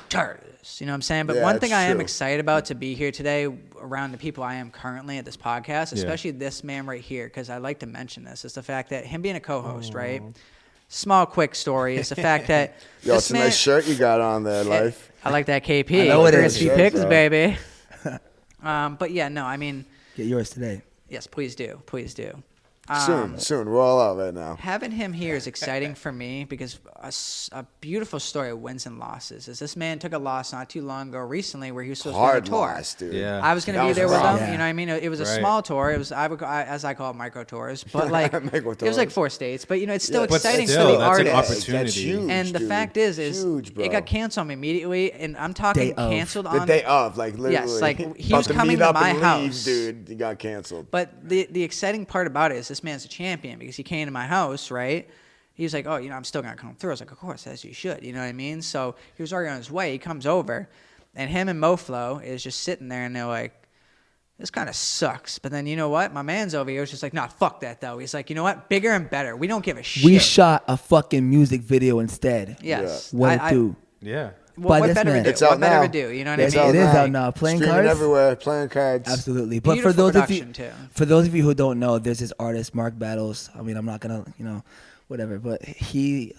tired of this. You know what I'm saying? But Yeah, one thing it's I am true. excited about to be here today around the people I am currently at this podcast, especially this man right here, because I like to mention this, is the fact that him being a co-host, right? Small, quick story is the fact that Yo, this it's a man, nice shirt you got on there, Life. I like that KP. I know it is. Krispy Yes, Pics, bro. baby. But yeah, no, I mean, Get yours today. yes, please do. Please do. Soon. We're all out right now. Having him here is exciting for me because a beautiful story of wins and losses is this man took a loss not too long ago recently where he was supposed Hard to go on a tour. loss, dude. Yeah. I was going That to be was there with rough. him. Yeah. You know what I mean? It was a Right. small tour. It was, as I call it, micro tours. But like, it was like 4 states. But, you know, it's still Yeah, but exciting still, for the that's an artist. opportunity. That's huge, And the dude. fact is huge, bro. it got canceled immediately. And I'm talking Day of. canceled The on day of, like literally. Yes, like, he about was to coming meet to up my and leave, house. dude. He got canceled. But the exciting part about it is this man's a champion because he came to my house, right? He was like, oh, you know, I'm still going to come through. I was like, of course, as you should. You know what I mean? So he was already on his way. He comes over, and him and MoFlo is just sitting there, and they're like, this kind of sucks. But then you know what? My man's over here was just like, nah, fuck that, though. He's like, you know what? Bigger and better. We don't give a shit. We shot a fucking music video instead. Yes. What it do? Yeah. By What this better man. to do? It's What out better now. to do? You know what It's I mean? It is out now. Playing Streaming cards? everywhere. Playing cards. Absolutely. But for Beautiful those of you, production, too. for those of you who don't know, there's this artist, Mark Battles. I mean, I'm not gonna, you know, whatever. But he's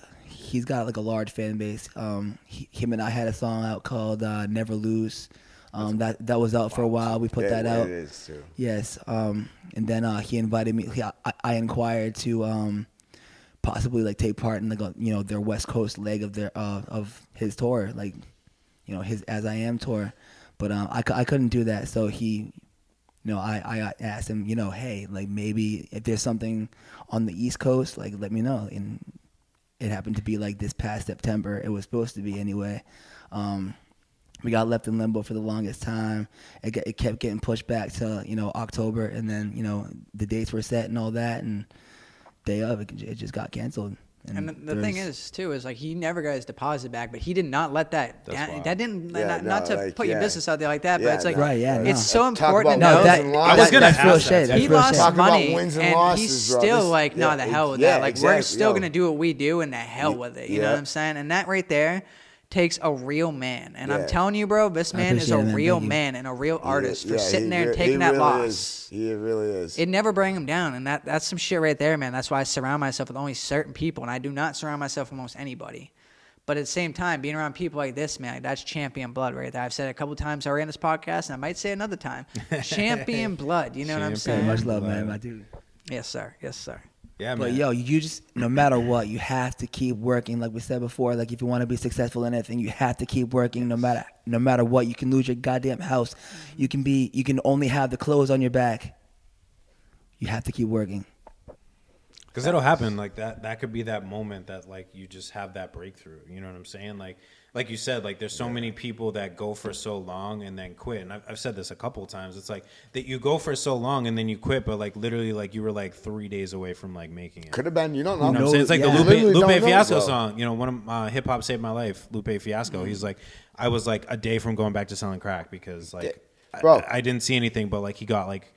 got like a large fan base. Him and I had a song out called "Never Lose." That was out for a while. We put that out. It is too. Yes. And then he invited me. I inquired to possibly like take part in like their West Coast leg of their of his tour, like his As I Am tour. But I couldn't do that. So I asked him, hey, like maybe if there's something on the East Coast, like let me know. And it happened to be like this past September. It was supposed to be anyway. We got left in limbo for the longest time. It kept getting pushed back to October, and then the dates were set and all that, and day of it just got canceled. And the thing is, too, is like he never got his deposit back, but he did not let that. wild. That didn't Yeah, not no, to like, put your yeah. business out there like that. But Yeah, it's like no. Right, yeah, it's no. so Talk important to about know that- wins and I losses. was gonna that's real ask shit. that. That's he real lost shit. Talk about money, wins and and losses, he's bro. still This- like, nah, yeah, the hell with yeah, that. Like we're exactly, still yo. gonna do what we do, and the hell with it. You know yeah. what I'm saying? And that right there takes a real man. And I'm Yeah. telling you, bro, this man is a appreciate it, man. real Thank you. man and a real artist for Yeah, sitting he there and re- taking he that really loss. is. He really is. It never bring him down, and that's some shit right there, man. That's why I surround myself with only certain people, and I do not surround myself with almost anybody. But at the same time, being around people like this, man, like, that's champion blood right there. I've said it a couple times already on this podcast, and I might say it another time. Champion blood, you know what I'm Champion saying? Much love, man. Blood. I do. Yes, sir. Yes, sir. Yeah, But man. yo, you just no matter what, you have to keep working. Like we said before, like if you want to be successful in anything, you have to keep working. No matter what, you can lose your goddamn house. You can only have the clothes on your back. You have to keep working. Because it'll happen like that. That could be that moment that like you just have that breakthrough. You know what I'm saying? Like you said, like there's so many people that go for so long and then quit. And I've said this a couple of times. It's like that you go for so long and then you quit, but like literally like you were like 3 days away from like making it. Could have been. You don't know. You know what I'm saying? It's like Yeah. the Literally Lupe don't know, Fiasco bro. song. You know, one of Hip Hop Saved My Life, Lupe Fiasco. He's like, I was like a day from going back to selling crack because like Bro. I didn't see anything, but like he got like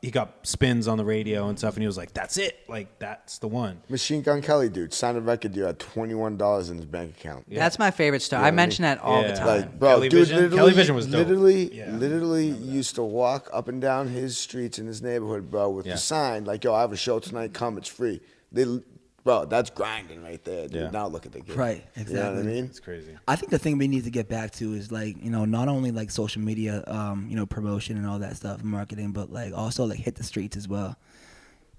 he got spins on the radio and stuff, and he was like, "That's it, like that's the one." Machine Gun Kelly, dude, signed a record deal at $21 in his bank account. Yeah. That's my favorite story. You know I what I mention mean? that all the Yeah. time. Like, bro, Kelly dude, Vision? literally, Kelly Vision was dope. literally, Yeah. literally used to walk up and down his streets in his neighborhood, bro, with Yeah. the sign like, "Yo, I have a show tonight. Come, it's free." Bro, that's grinding right there, dude. Yeah. Now look at the game. Right, You know exactly. what I mean? It's crazy. I think the thing we need to get back to is like, you know, not only like social media, you know, promotion and all that stuff, marketing, but like also like hit the streets as well.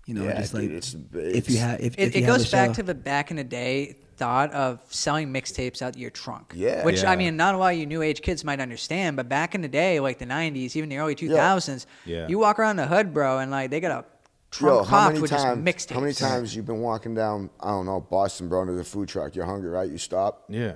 You know, Yeah, just like dude, if you have, if It you have a goes back show- to the back in the day thought of selling mixtapes out your trunk. Yeah. Which, Yeah. I mean, not a lot of you new age kids might understand, but back in the day, like the 90s, even the early 2000s, Yeah. you walk around the hood, bro, and like they got a trunk Yo, popped with just mixtapes. how many times you been walking down, I don't know, Boston, bro, to the food truck? You're hungry, right? You stop. Yeah.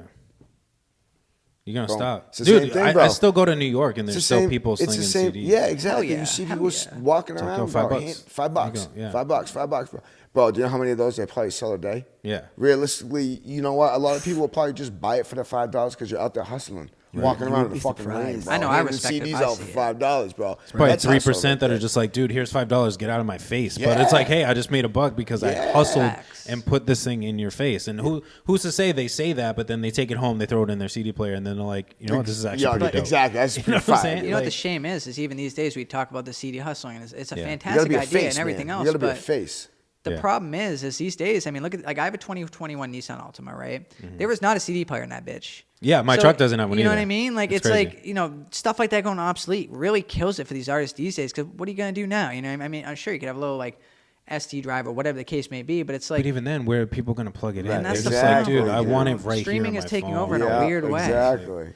You're gonna Boom. stop, It's the dude. same thing, I bro. still go to New York and It's there's the still same, people it's slinging the same, CDs. Yeah, exactly. yeah, You see hell people yeah. walking like, around, yo, bro. $5. $5. There you go, yeah. $5, bro. Bro, do you know how many of those they probably sell a day? Yeah. Realistically, you know what? A lot of people will probably just buy it for the $5 because you're out there hustling, walking You around would in the be fucking rain, surprised. bro. I know, I Handing respect it. CDs I out see for it. $5, bro. Probably That's hustle 3% right that are there. just like, dude, here's $5, get out of my face. But it's Yeah. like, hey, I just made a buck because I Yeah. hustled Facts. and put this thing in your face. And who's to say they say that, but then they take it home, they throw it in their CD player, and then they're like, you know what, this is actually Yeah, pretty dope. exactly. That's You know pretty what I'm fire. saying? You know what Like- the shame is even these days we talk about the CD hustling, and it's a Yeah. You You gotta fantastic be a idea face, and everything man. else. You gotta be a but face. the Yeah. problem is these days, I mean, look at, like, I have a 2021 Nissan Altima, right? There was not a CD player in that bitch. Yeah, my truck doesn't have one You know either. what I mean? Like, It's it's crazy. like, you know, stuff like that going obsolete really kills it for these artists these days, because what are you going to do now? You know what I mean? I'm sure you could have a little, like, SD drive or whatever the case may be, but it's like, But even then, where are people going to plug it in? Right, They're that's just the like, exactly, dude, I dude. want it right Streaming here is on my taking phone. over in a Yeah, weird way. Exactly.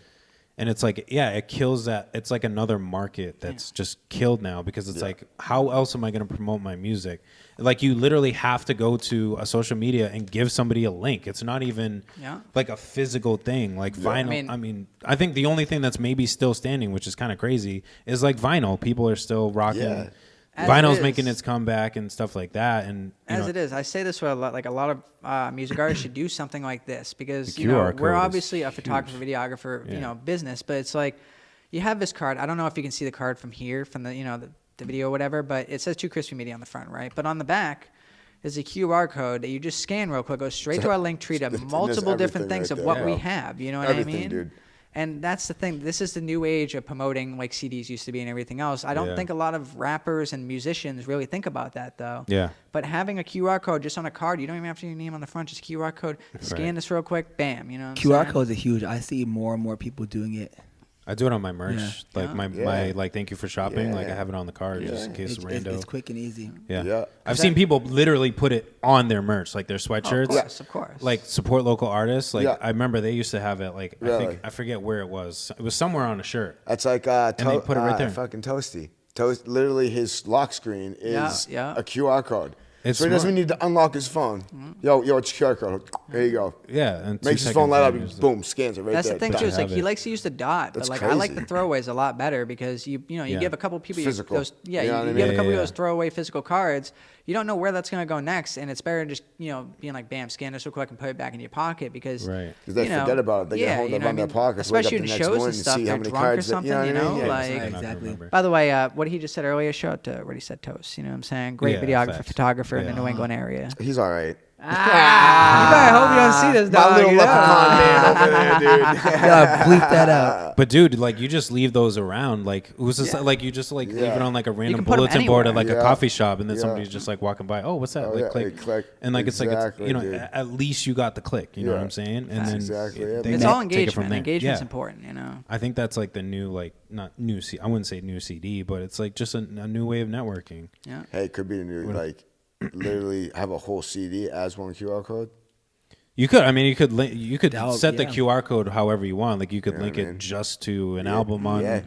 And it's like, yeah, it kills that. It's like another market that's just killed now because it's like, how else am I going to promote my music? Like, you literally have to go to a social media and give somebody a link. It's not even Yeah. like a physical thing. Like vinyl. I mean- I think the only thing that's maybe still standing, which is kind of crazy, is like vinyl. People are still rocking. Yeah. As Vinyl's it making is. its comeback and stuff like that. And you As know, it is, I say this for a lot. Like, a lot of music artists should do something like this, because The you know, QR code we're is obviously a huge. photographer, videographer, Yeah. you know, business. But it's like, you have this card. I don't know if you can see the card from here, from the, you know, the video or whatever, but it says 2Krispy Media on the front, right? But on the back is a QR code that you just scan real quick, goes straight to our link tree to There's multiple different everything things right of there, what we bro. have. You know what Everything, I mean? dude. And that's the thing. This is the new age of promoting, like CDs used to be and everything else. I don't Yeah. think a lot of rappers and musicians really think about that, though. Yeah. But having a QR code just on a card, you don't even have to have your name on the front, just QR code. Scan Right. this real quick, bam. You know what I'm QR saying? codes are huge. I see more and more people doing it. I do it on my merch. Yeah. Like Yeah. my like, thank you for shopping. Like, I Yeah. have it on the card just in Yeah. case It's, rando. it's quick and easy. Yeah. Yeah. I've seen people literally put it on their merch, like their sweatshirts. Of course. Like, support local artists. Like, Yeah. I remember they used to have it. Like, Really? I forget where it was. It was somewhere on a shirt. That's like they put it right there. fucking Toasty. Literally, his lock screen is Yeah. a QR code. It's So he doesn't smart. need to unlock his phone. Yo, it's your QR code. Here you go. Yeah, and 2 Makes his phone seconds light up. and there's the- Boom, scans it right That's there. the thing Done. too. It's like have he it. likes to use the dot, but That's like I like the crazy. throwaways a lot better, because you know you Yeah. give a couple people Physical. those You know what I you mean? give a Yeah, couple yeah, of those yeah. throwaway physical cards. You don't know where that's gonna go next, and it's better just being like, bam, scan this real quick and put it back in your pocket, because Right. 'Cause they you know, forget about it. They get hold you of know it in their what I mean? pockets, wake up especially the in next shows morning and and stuff. see how They're many drunk or cards that- something, you know what I mean? Yeah, like. I'm not gonna Exactly. remember. By the way, what he just said earlier, shout out to what he said, Toast. You know what I'm saying? Great Yeah, videographer, facts. photographer in the Yeah. New England area. He's all right. You better hope you don't see this, dog. My little you know? leprechaun man over there, dude. Yeah, bleep that out. But dude, like, you just leave those around. Like, who's this? Like, you just like leave it Yeah. on like a random can put 'em bulletin board at anywhere. like a Yeah. coffee shop, and then Yeah. somebody's just like walking by. Oh, what's that? Oh, like, yeah, click. hey, click. And like it's Exactly, like it's, dude. at least you got the click. You know what Yeah. I'm saying? And then Exactly, yeah, they man. It's take all it from engagement. there. Engagement's Yeah. important, you know. I think that's like the new, like, not new I wouldn't say new CD, but it's like just a new way of networking. Yeah. Hey, it could be the new, like, literally have a whole CD as one QR code. You could, I mean, you could That would- set the yeah. QR code however you want. Like, you could Yeah, link man. it just to an Yeah, album on yeah.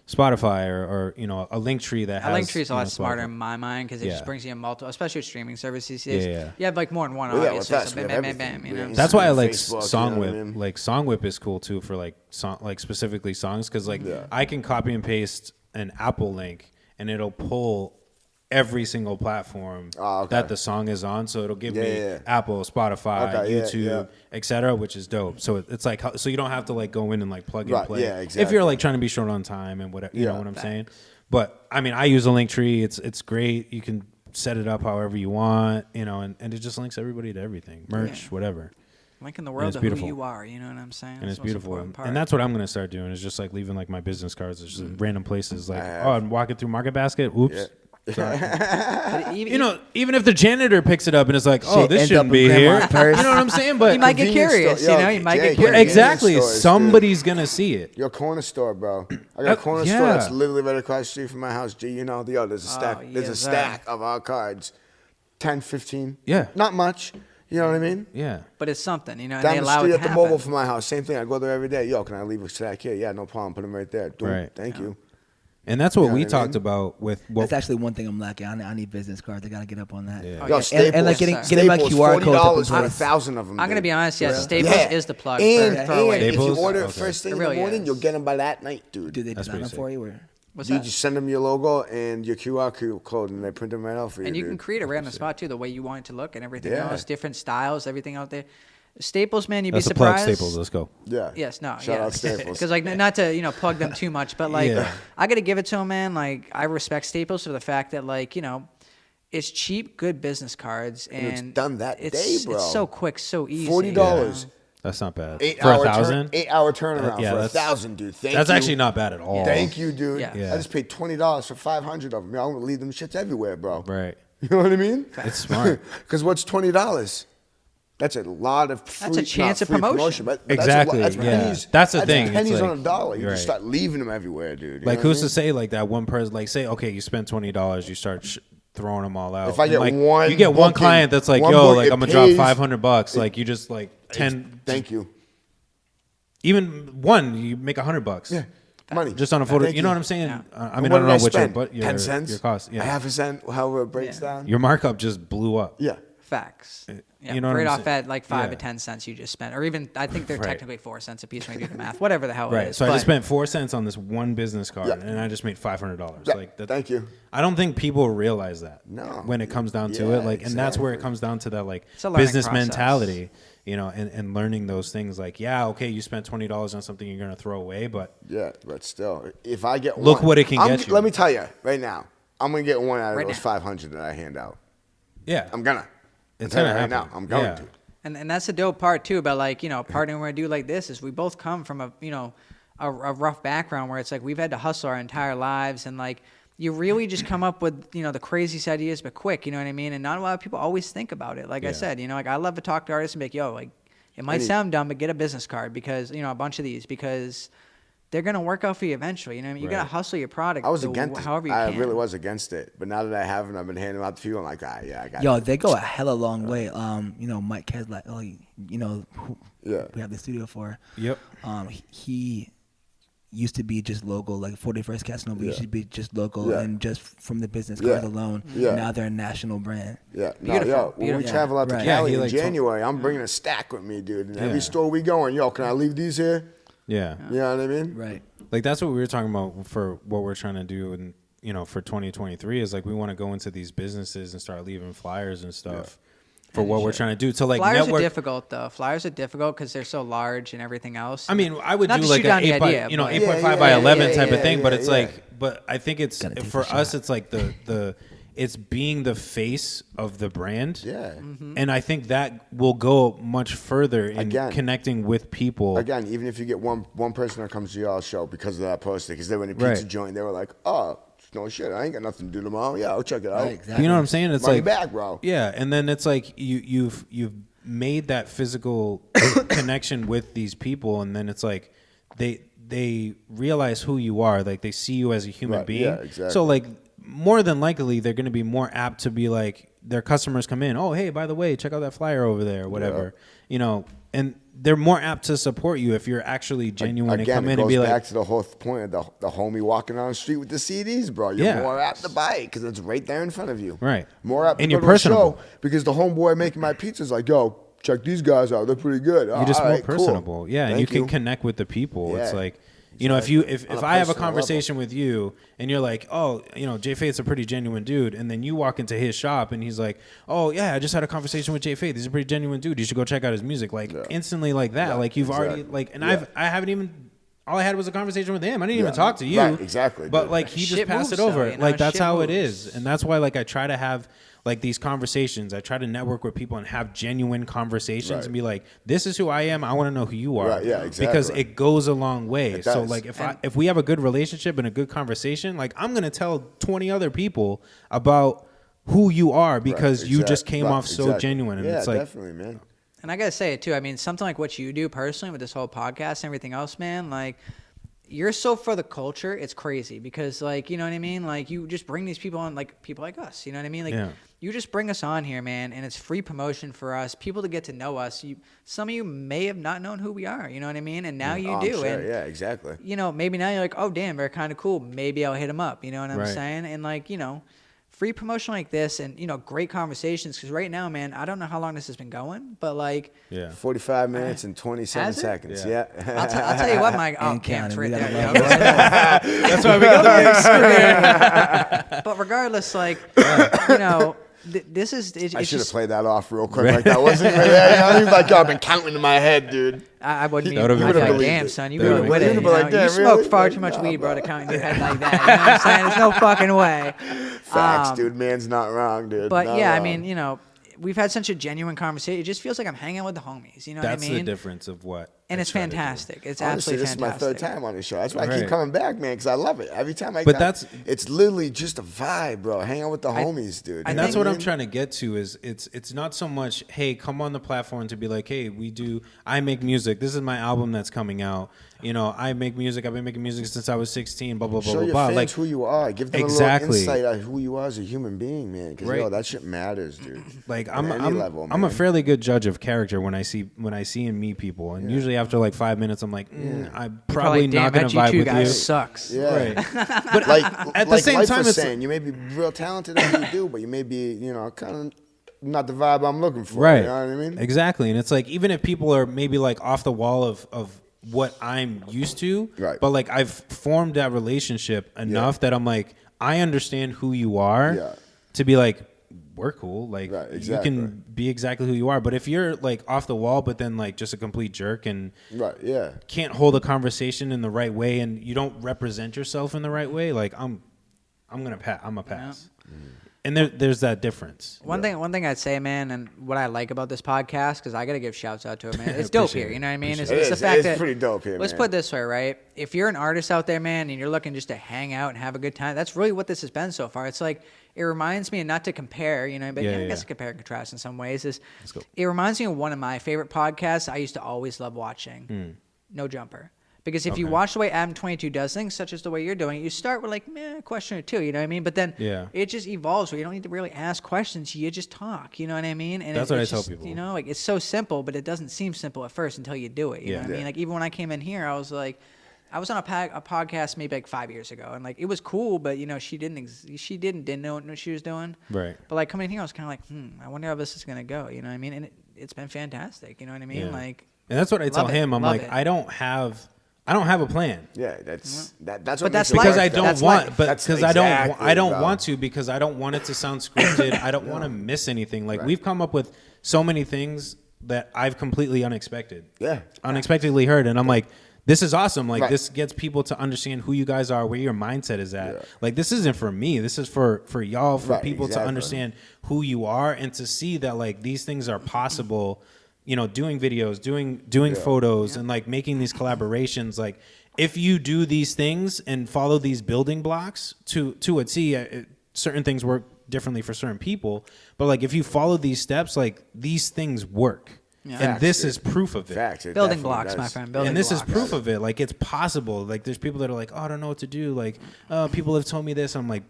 Spotify or a link tree that has. A link tree is a you know, lot smarter Spotify. in my mind, because it just Yeah. brings you a multiple, especially with streaming services. these days. Yeah, yeah. You have like more than one, Well, yeah, obviously. with us, So we bam, have bam, bam, everything. bam. You know. We That's why I like Facebook, you know Song what I Whip. mean? Like, Song Whip is cool too for like like specifically songs, because like Yeah. I can copy and paste an Apple link and it'll pull every single platform okay. that the song is on. So it'll give Yeah, me yeah. Apple, Spotify, Okay, yeah, YouTube, yeah. etc., which is dope. So it's like, so you don't have to like go in and like plug and Right, play. yeah, If exactly. you're like trying to be short on time and whatever, you know Yeah. what I'm saying. But I mean, I use a Linktree. It's great. You can set it up however you want, you know, and it just links everybody to everything, merch, whatever. Linking the world to beautiful. who you are, you know what I'm saying? And it's the most beautiful. important part. And that's what I'm gonna start doing is just like leaving like my business cards, just in random places. Like, I'm walking through Market Basket. Oops. Yeah. Sorry. But You know, even if the janitor picks it up and it's like, oh, Shit this ends shouldn't up be in here. grandma's purse. You know what I'm saying? But you might get Convenience curious, store. you know? Yo, You might Jake, get curious. exactly, Convenience stores, somebody's gonna see it. Your corner store, bro. I got a corner yeah. store that's literally right across the street from my house. G, you know, there's a stack. There's a yes, sir. stack of our cards, 10, 15. Yeah. Not much. You know what I mean? Yeah. But it's something, you know, and Down they the allow street it at to the mobile happen. from my house, same thing. I go there every day. Yo, can I leave a stack here? Yeah, no problem. Put them right there. Doom. Right. Thank you. And that's what know we what I talked mean? about with what That's actually one thing I'm lacking. I need business cards. I gotta get up on that. Yeah. Oh, Yo, yeah. Staples. And like getting my Staples, QR codes up $40 as for well. 1,000 of them. I'm going to dude. be honest, yes, Yeah. Staples Yeah. is the plug And, for throwaway. if you Staples? order it Okay. first thing It in really the morning, is. you'll get them by that night, dude. Do they That's design them pretty for you? Or? What's You that? just send them your logo and your QR code, and they print them right out for you. And you dude. can create a random spot too, the way you want it to look and everything Yeah. else, different styles, everything out there. Staples, man, you'd that's be a plug. surprised. Staples. Let's go. Yeah. Yes, no, Shout out Staples. Because like not to plug them too much, but like Yeah. I got to give it to them, man. Like I respect Staples for the fact that like it's cheap, good business cards, and it's done that it's, day, bro. It's so quick, so easy. $40. That's not bad. 8 For hour 1,000? 8 hour turnaround yeah, for that's- 1,000, dude. Thank That's you. actually not bad at all. Thank you, dude. Yeah. Yeah. I just paid $20 for 500 of them. I'm gonna leave them shits everywhere, bro. Right. You know what I mean? It's smart. Because what's $20? That's a lot of free, That's a chance not of free promotion. but Exactly, That's yeah. pennies. That's the thing, it's Pennies like- on a dollar. You you're just right. start leaving them everywhere, dude. You Like, know what who's I to mean? say like that one person? Like, say, okay, you spent $20, you start throwing them all out. If I get like, one you get one booking, client that's like, one yo, book, like it I'm gonna drop pays- $500. Like, you just like 10. Thank you. Even one, you make $100. Yeah. Money. Just on a photo. Thank You know what I'm saying? Yeah. I mean, What I don't did know what spend? your 10 cents? your cost. A Yeah. half a cent, however it breaks Yeah. down. Your markup just blew up. Yeah. Facts. Yeah, you know what right I'm off saying? at like 5 Yeah. to 10 cents you just spent, or even I think they're Right. technically 4 cents a piece when you do the math, whatever the hell it Right. is. So I But just spent 4 cents on this one business card, Yeah. and I just made $500. Yeah. Like, that, Thank you. I don't think people realize that. No. When it comes down to Yeah, it, like, and that's where it exactly. comes down to that, like, It's a learning business process. mentality, and learning those things. Like, yeah, okay, you spent $20 on something you're gonna throw away, but Yeah, but still, if I get Look one, what it can get you. Let me tell you right now, I'm gonna get one out of Right those now. 500 that I hand out. yeah, I'm gonna. it's I'm gonna telling you happen. right now. I'm going Yeah. to. And that's the dope part too about like partnering where I do like this is we both come from a rough background where it's like we've had to hustle our entire lives and like you really just come up with the craziest ideas but quick, you know what I mean? And not a lot of people always think about it. Like I Yeah. said, like I love to talk to artists and be like, yo, like it might sound dumb, but get a business card because a bunch of these because they're gonna work out for you eventually. You know what I mean? You gotta Right. hustle your product. I was against it. however you I can. really was against it, but now that I have them, I've been handing them out to people. I'm like, yeah, I got Yo, it. they go a hella long way. Mike Kesler, who Yeah. we have the studio for. Yep. He used to be just local, like 41st Casanova used to be just local Yeah. and just from the business Yeah. cards alone. Yeah. Now they're a national brand. Yeah, no, Beautiful, yo, when we beautiful. travel out to Right. Yeah, Cali he in like January, I'm bringing a stack with me, dude. And Yeah. every store we go in, yo, can I leave these here? Yeah. You know what I mean? Right. Like that's what we were talking about for what we're trying to do, and for 2023 is like we want to go into these businesses and start leaving flyers and stuff for what we're trying to do. So like Flyers network. are difficult though. Flyers are difficult because they're so large and everything else. I mean, I would Not do to like shoot an down the 8 by idea, but- 8.5 Yeah, by yeah, 11 yeah, type of yeah, thing, but yeah, it's yeah. like, but I think it's Gotta take for the us, shot. it's like the it's being the face of the brand. Yeah. Mm-hmm. And I think that will go much further in Again. connecting with people. Again, even if you get one person that comes to your show because of that poster, because they were in a pizza Right. joint, they were like, oh, no shit, I ain't got nothing to do tomorrow. Yeah, I'll check it out. Right, exactly. You know what I'm saying? It's Money like back, bro. Yeah, and then it's like you've made that physical connection with these people, and then it's like they realize who you are. Like they see you as a human Right, being. yeah, exactly. So like more than likely they're going to be more apt to be like their customers come in. Oh, hey, by the way, check out that flyer over there, or whatever. And they're more apt to support you if you're actually genuine and Again, come it in goes and be back like, to the whole point of the homie walking down the street with the CDs, bro. You're Yeah. more apt to buy it because it's right there in front of you. Right. More apt And to you're go to a personable. show because the homeboy making my pizzas like, yo, check these guys out. They're pretty good. you're just All more right, cool. personable. Yeah, and you Thank can connect with the people. It's Yeah. like, if On a I have a personal conversation with you and you're like, oh, Jay Faith's a pretty genuine dude, and then you walk into his shop and he's like, oh yeah, I just had a conversation with Jay Faith. He's a pretty genuine dude. You should go check out his music. Like instantly like that. Yeah, like you've already exactly. like, and Yeah. I haven't even all I had was a conversation with him. I didn't even talk to you. Right, exactly. But dude. like he just Shit passed it moves, over. though, you know? Like that's Shit how it moves. is. And that's why like I try to have like these conversations. I try to network with people and have genuine conversations Right. and be like, this is who I am. I want to know who you are. Right, yeah, exactly. Because it goes a long way. It So does. like if we have a good relationship and a good conversation, like I'm going to tell 20 other people about who you are because you just came off so genuine. And yeah, it's like, definitely, man. And I gotta say it too. I mean, something like what you do personally with this whole podcast and everything else, man. Like, you're so for the culture. It's crazy because, like, you know what I mean. Like, you just bring these people on, like people like us. You know what I mean? Like, you just bring us on here, man, and it's free promotion for us, people to get to know us. Some of you may have not known who we are. You know what I mean? And now you do. Sure. And Yeah, exactly. you know, maybe now you're like, oh damn, they're kind of cool. Maybe I'll hit them up. You know what I'm saying? And like, you know. Free promotion like this and, you know, great conversations. Because right now, man, I don't know how long this has been going, but like... 45 minutes and 27 seconds. Yeah. I'll tell you what, Mike. Oh, And damn, it's counting. right We there. gotta that's why we got the big screen. But regardless, like, you know, this is... I should have played that off real quick like that wasn't even there. You know what I mean? Like, I've been counting in my head, dude. I wouldn't That would've even... been I'd be like, funny. damn, son, you That were would've with been it. funny. You, Like, know? damn, You smoke really? far Like, too much nah, weed, bro, bro. to count in your head like that. You know what I'm saying? There's no fucking way. Facts, dude. Man's not wrong, dude. But Not yeah, I wrong. mean, you know, we've had such a genuine conversation. It just feels like I'm hanging out with the homies. You know That's what I mean? the difference of what. And I it's try to do. fantastic. It's Honestly, absolutely this is my fantastic. third time on this show. That's why I Right. keep coming back, man, because I love it. Every time I But come, that's- it's literally just a vibe, bro. Hang out with the homies, dude. And You know that's what I'm I mean? trying to get to is it's not so much, hey, come on the platform to be like, hey, I make music. This is my album that's coming out. You know, I make music. I've been making music since I was 16, blah, blah, blah, Show blah, your blah. fans Like, who you are. Give them a Exactly. little insight on who you are as a human being, man. Because, Right. that shit matters, dude. like On any level, I'm a man. fairly good judge of character when I see and meet people. And usually after like 5 minutes, I'm like, I'm probably damn, not going that to vibe G2 with guy you. sucks. Yeah. Right. But Like, at the like same Life time, was it's saying, you may be real talented at what you do, but you may be, kind of not the vibe I'm looking for. right. You know what I mean? Exactly. And it's like, even if people are maybe like off the wall of what I'm used to, Right. but like I've formed that relationship enough that I'm like, I understand who you are Yeah. to be like, we're cool. Like Right, you exactly. can be exactly who you are. But if you're like off the wall, but then like just a complete jerk and Right, yeah. can't hold a conversation in the right way and you don't represent yourself in the right way, like I'm a pass. And there's that difference. One thing I'd say, man, and what I like about this podcast, because I got to give shouts out to it, man. It's dope Appreciate here. it. You know what I mean? It's It the is. fact It's that pretty dope here, Let's man. put it this way, right? If you're an artist out there, man, and you're looking just to hang out and have a good time, that's really what this has been so far. It's like it reminds me, and not to compare, but I guess compare and contrast in some ways. It reminds me of one of my favorite podcasts I used to always love watching. No Jumper. Because if you watch the way Adam 22 does things, such as the way you're doing it, you start with like, a question or two, you know what I mean? But then it just evolves where you don't need to really ask questions. You just talk, you know what I mean? And That's what I it's tell just, people. You know, like it's so simple, but it doesn't seem simple at first until you do it. You know what I mean? Like even when I came in here, I was like, I was on a podcast maybe like 5 years ago, and like it was cool, but she didn't know what she was doing. Right. But like coming in here, I was kind of like, I wonder how this is gonna go. You know what I mean? And it's been fantastic. You know what I mean? Yeah. Like, And that's what I tell love it, him. I'm love like, it. I don't have a plan. Yeah, that's what But makes that's it life. Because work, I though. don't That's want, life. but That's because exactly, I don't bro. want to, because I don't want it to sound scripted. I don't want to miss anything. Like we've come up with so many things that I've completely unexpectedly heard, and I'm like, this is awesome. Like this gets people to understand who you guys are, where your mindset is at. Yeah. Like this isn't for me. This is for y'all, for Right, people to exactly. understand who you are and to see that like these things are possible. Doing videos, doing photos, and like making these collaborations. Like if you do these things and follow these building blocks to a T, certain things work differently for certain people. But like if you follow these steps, like these things work. Yeah. And Facts, this dude. is proof of it. Facts. It building definitely blocks, does. my friend. Building And this blocks. is proof of it. Like it's possible. Like there's people that are like, oh, I don't know what to do. Like people have told me this. I'm like,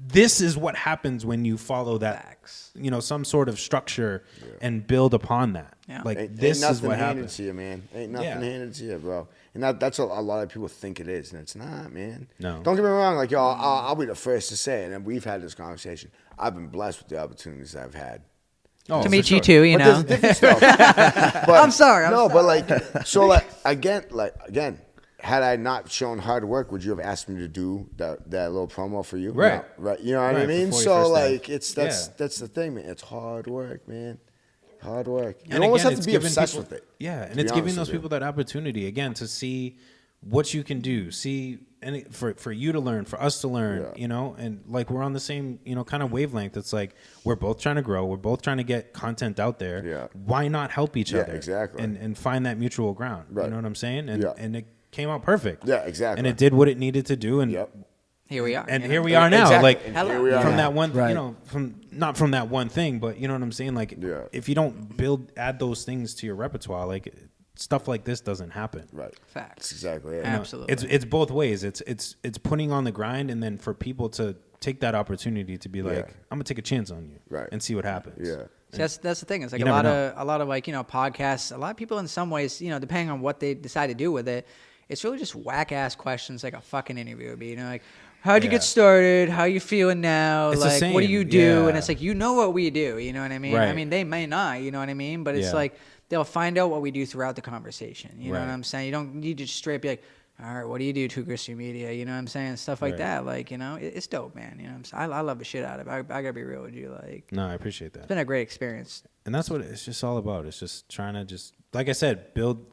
this is what happens when you follow that, Facts. some sort of structure and build upon that. Yeah. Like Ain't this nothing is what handed happens. to you, man. Ain't nothing Yeah. handed to you, bro. And that's what a lot of people think it is, and it's not, man. No. Don't get me wrong. Like, y'all, I'll be the first to say it, and we've had this conversation. I've been blessed with the opportunities I've had. Oh, To for meet you sure. too, you But know. there's different stuff. But, I'm sorry. but like, so like again, had I not shown hard work, would you have asked me to do that little promo for you? Right. No, right. You know what Right, I mean? for So 41st like, Day. that's the thing, man. It's hard work, man. Hard work. You And almost again, have it's to be giving obsessed people- with it. Yeah, and be it's giving honest those with you. people that opportunity again to see what you can do. See, and for you to learn, for us to learn, you know, and like we're on the same, you know, kind of wavelength. It's like we're both trying to grow. We're both trying to get content out there. Yeah. Why not help each other? Exactly. And find that mutual ground. Right. You know what I'm saying? And it came out perfect. Yeah, exactly. And it did what it needed to do. And here we are. And you here know? we are now. Exactly. Like And here we are from now. that one, Right. you know, not from that one thing, but you know what I'm saying? Like if you don't add those things to your repertoire, like stuff like this doesn't happen. Right. Facts. That's exactly it. Absolutely. It's both ways. It's putting on the grind, and then for people to take that opportunity to be like, I'm gonna take a chance on you, and see what happens. Yeah. See, that's the thing. It's like You a lot never of like, you know, podcasts. A lot of people in some ways, you know, depending on what they decide to do with it, it's really just whack ass questions like a fucking interview would be. You know, like, how'd you get started? How you feeling now? It's the like, what do same. you do? Yeah. And it's like, you know what we do. You know what I mean? Right. I mean, they may not. You know what I mean? But it's like they'll find out what we do throughout the conversation. You know what I'm saying? You don't need to just straight be like, all right, what do you do, 2Krispy Media? You know what I'm saying? Stuff like that. Like, you know, it's dope, man. You know what I'm saying? I love the shit out of it. I gotta be real with you. Like, No, I appreciate that. it's been a great experience. And that's what it's just all about. It's just trying to just, like I said,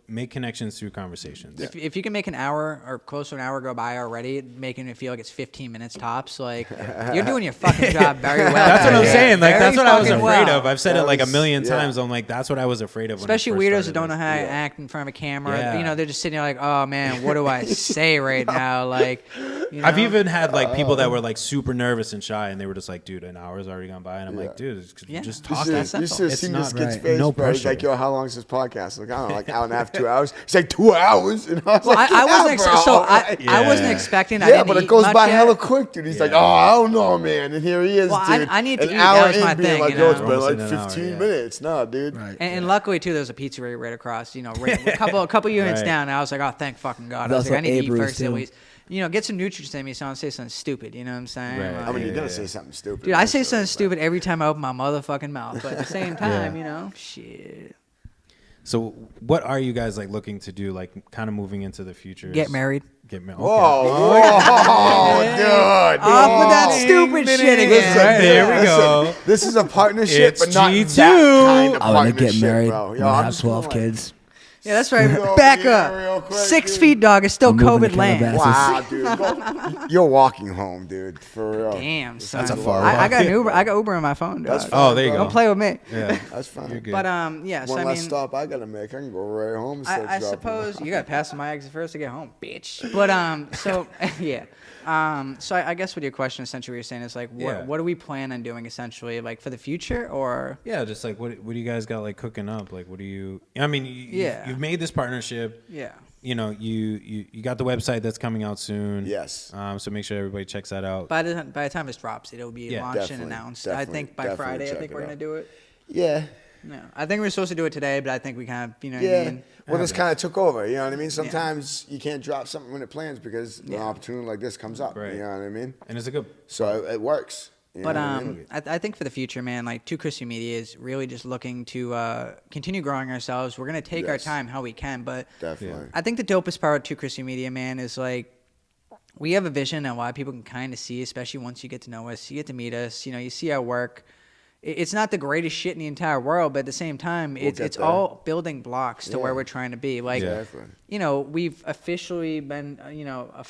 make connections through conversations. If you can make an hour or close to an hour go by already, making it feel like it's 15 minutes tops, like you're doing your fucking job very well. That's what I'm saying. Like Very that's what I was fucking afraid well. of. I've said it like a million yeah. times. I'm like, that's what I was afraid of. Especially when I weirdos first that don't know started how to act in front of a camera. Yeah. You know, they're just sitting there like, oh man, what do I say right now? Like, you know? I've even had like people that were like super nervous and shy, and they were just like, "Dude, an hour's already gone by," and I'm like, "Dude, just talk." You That's should have simple. seen not this kid's right. face, No bro. He's pressure. like, yo, how long is this podcast? Like, I don't know, like hour and a half, 2 hours. He's like, 2 hours? And I was Well, like, I wasn't bro. I wasn't expecting. I Yeah, didn't but it eat goes much by yet. hella quick, dude. He's like, oh, I don't know, man. And here he is, Well, I- dude. I need to an eat. hour That was in my being thing, like, you yo, it's know? been Almost like in an hour, 15 yeah. minutes. Nah, dude. Right. And luckily too, there's a pizzeria right across. You know, a couple units Right. down. I was like, oh, thank fucking God. I There's was like, I also need to eat Abreu's, first at too. least. You know, get some nutrients in me so I don't say something stupid. You know what I'm saying? Right. Like, I mean, you're Yeah, going yeah. to say something stupid. dude, I say eventually, something but- stupid every time I open my motherfucking mouth. But at the same time, you know, shit. So, what are you guys like looking to do? Like, kind of moving into the future? Get married. Get married. Whoa, whoa, dude. Off with that whoa. stupid shit again. Listen, Right, there we listen, go. This is a partnership, It's but not G2. that kind of I want to partnership, get married. bro. I'm Yo, gonna I'm have just 12 like, kids. Yeah, that's right. Yo, Back yeah, real up. quick, 6 dude. feet, dog. It's still I'm moving COVID to land. Calabasas. Wow, dude. You're walking home, dude. For real. Damn, son. a far I walk. got an Uber. I got Uber on my phone, dog. That's fine, Oh, there you bro. go. Don't play with me. Yeah, That's fine. you're good. But yeah, so One I less mean, stop I gotta make. I can go right home and start I dropping suppose them. you got to pass my exit first to get home, bitch. But so yeah, so I guess what your question essentially what you're saying is like, what do we plan on doing essentially, like for the future, or yeah, just like what do you guys got like cooking up? Like, what do you? I mean, you've made this partnership. yeah. You know, you got the website that's coming out soon. Yes. So make sure everybody checks that out. By the time this drops, it'll be Yeah, launched and definitely, announced. I definitely, think by definitely Friday. I check think it we're gonna out. do it. Yeah. No, I think we were supposed to do it today, but I think we kind of, you know what I Yeah. mean? Well, this kind of took over. You know what I mean? Sometimes you can't drop something when it plans because an opportunity like this comes up. Right. You know what I mean? And it's a good. So it works. You But know what I mean? I think for the future, man, like 2Krispy Media is really just looking to continue growing ourselves. We're gonna take our Yes. time how we can, but Definitely. I think the dopest part of 2Krispy Media, man, is like we have a vision and a lot of people can kind of see, especially once you get to know us, you get to meet us, you know, you see our work. It's not the greatest shit in the entire world, but at the same time, We'll it's get there. all building blocks to Yeah. where we're trying to be. Like, Exactly. you know, we've officially been, you know, a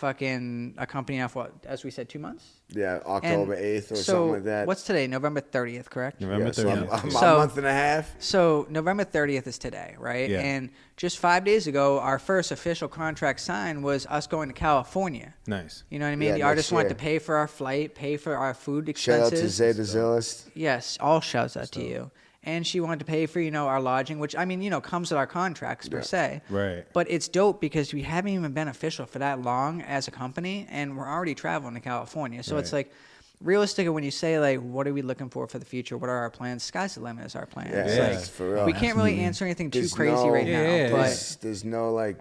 company now for what, as we said, 2 months. Yeah, And October 8th or so something like that. What's today? November 30th, correct? November Yeah, so 30th. I'm So- a month and a half. So November 30th is today, right? Yeah. And just 5 days ago, our first official contract signed was us going to California. Nice. You know what I mean? Yeah, The next artist wanted to year. pay for our flight, pay for our food Shout out expenses. to Zeta Zillist. Yes, all shouts out to you. And she wanted to pay for, you know, our lodging, which, I mean, you know, comes with our contracts per se. Right. But it's dope because we haven't even been official for that long as a company, and we're already traveling to California. So it's Right. like, realistic when you say, like, what are we looking for the future? What are our plans? Sky's the limit is our plan. Yeah, It's yeah, like, for real. we can't really answer anything too There's crazy no- right now. Yeah, But There's no like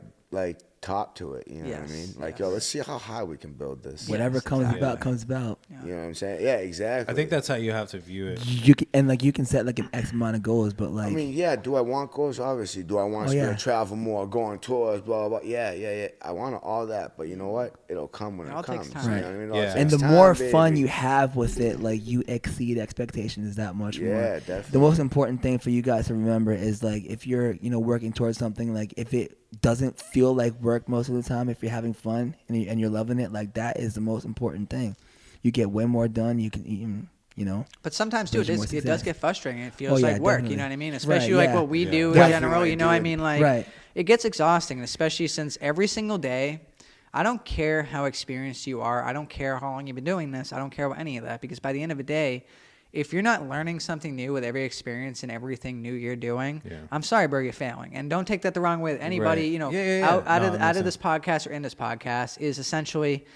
top to it. You know what I Yes, mean? Like, yo, let's see how high we can build this. Whatever Yes, comes exactly. about, comes about. You know what I'm saying? Yeah, exactly. I think that's how you have to view it. You can, and like you can set like an X amount of goals, but like I mean, yeah. Do I want goals? Obviously. Do I want to yeah. travel more, go on tours, blah, blah, blah? Yeah. I want all that. But you know what? It'll come when It it all comes. takes time. You Right. know what I mean? It all Yeah. takes and the time, more fun baby. you have with it, like you exceed expectations that much more. Yeah, definitely. The most important thing for you guys to remember is like if you're, you know, working towards something, like if it doesn't feel like we're work most of the time, if you're having fun and you're loving it, like that is the most important thing. You get way more done. You can even, you know. But sometimes too, it does get frustrating. It feels Oh, yeah, like work. definitely. You know what I mean? Especially Right, like yeah. what we do in Definitely, general. You know what I dude. mean? Like Right. it gets exhausting, and especially since every single day. I don't care how experienced you are. I don't care how long you've been doing this. I don't care about any of that, because by the end of the day, if you're not learning something new with every experience and everything new you're doing, I'm sorry, bro, you're failing. And don't take that the wrong way. Anybody, you know, out of this podcast or in this podcast is essentially,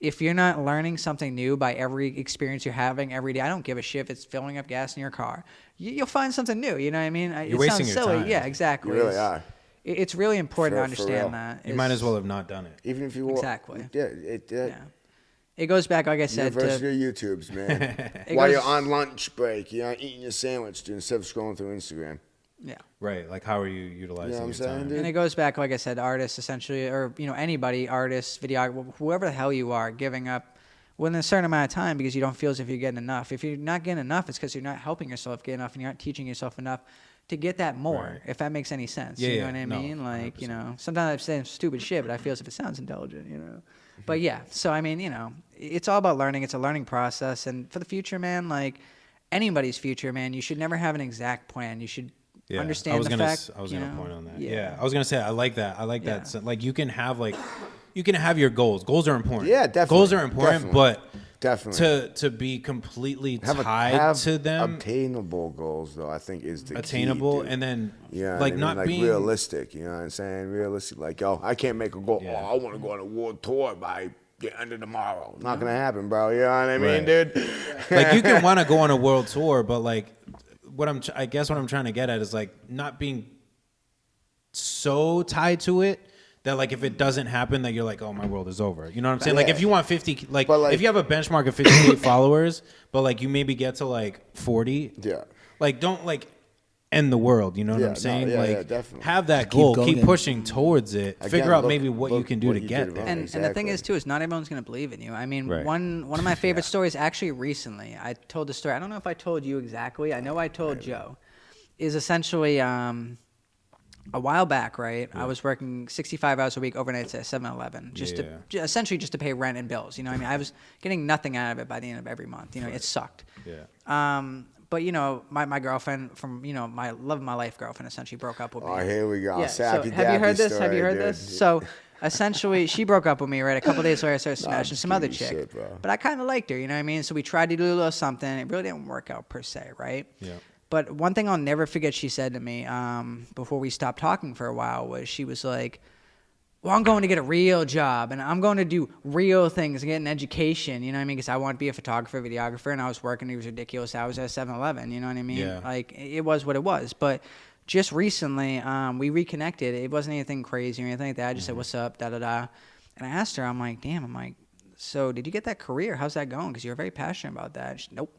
if you're not learning something new by every experience you're having every day, I don't give a shit if it's filling up gas in your car. You'll find something new. You know what I mean? You're wasting your time. Yeah, exactly. You really are. It's really important to For understand real. that. You might as well have not done it. Even if you Exactly. Yeah. It goes back, like I said, University to of YouTubes, man. It While goes- you're on lunch break, you're not eating your sandwich, dude, instead of scrolling through Instagram. yeah. Right. Like, how are you utilizing You know what I'm your saying, time? dude? And it goes back, like I said, artists essentially, or anybody, artists, videographer, whoever the hell you are, giving up within a certain amount of time because you don't feel as if you're getting enough. If you're not getting enough, it's because you're not helping yourself get enough, and you're not teaching yourself enough to get that more. Right. If that makes any sense, Yeah, you know yeah. what I No, mean? Like 100%. sometimes I'm saying stupid shit, but I feel as if it sounds intelligent, But yeah, so I mean, it's all about learning. It's a learning process, and for the future, man, like anybody's future, man, you should never have an exact plan. You should understand the fact. I was gonna point on that. Yeah. Yeah. I was gonna say I like that. I like that. So, like you can have your goals. Goals are important. Yeah, definitely. Goals are important, Definitely. but Definitely. to be completely have tied to them, obtainable goals, though, I think is the attainable, key, dude. and then Yeah, like I mean, not like being realistic. You know what I'm saying? Realistic. Like, yo, I can't make a goal. Yeah. Oh, I want to go on a world tour by the end of tomorrow. Not gonna happen, bro. You know what I mean, Right. dude? like you can want to go on a world tour, but like I guess what I'm trying to get at is like not being so tied to it that like if it doesn't happen that you're like, oh, my world is over. You know what I'm saying? Like Yeah. if you want 50, like, But, like- if you have a benchmark of 58 followers, but like you maybe get to like 40, Yeah. like don't like end the world. You know what Yeah, I'm no, saying? yeah, like yeah, definitely. have that Just keep goal, going. keep pushing towards it, Again, figure out look- maybe what you look can do what to you get did there. wrong. And the thing Exactly. is too is not everyone's gonna believe in you. I mean, Right. one of my favorite stories actually recently. I told the story. I don't know if I told you exactly. I know I told Joe. Is essentially a while back, right? I was working 65 hours a week overnights at 7-Eleven, essentially just to pay rent and bills. You know what I mean? I was getting nothing out of it by the end of every month. It sucked. Yeah. But my girlfriend from my love of my life girlfriend essentially broke up with me. Oh, here we go. Yeah. Sappy So have you heard dappy this? Have you story, heard dude. this? So essentially, she broke up with me. Right, a couple days later, I started smashing just some other giving you chick. shit, bro. But I kind of liked her. You know what I mean? So we tried to do a little something. It really didn't work out per se, right? Yeah. But one thing I'll never forget she said to me before we stopped talking for a while was she was like, well, I'm going to get a real job, and I'm going to do real things and get an education, you know what I mean? Because I want to be a photographer, videographer, and I was working. It was ridiculous. I was at 7-Eleven, you know what I mean? Yeah. Like, it was what it was. But just recently, we reconnected. It wasn't anything crazy or anything like that. I just said, what's up, da-da-da. And I asked her, I'm like, so did you get that career? How's that going? Because you're very passionate about that. She, nope.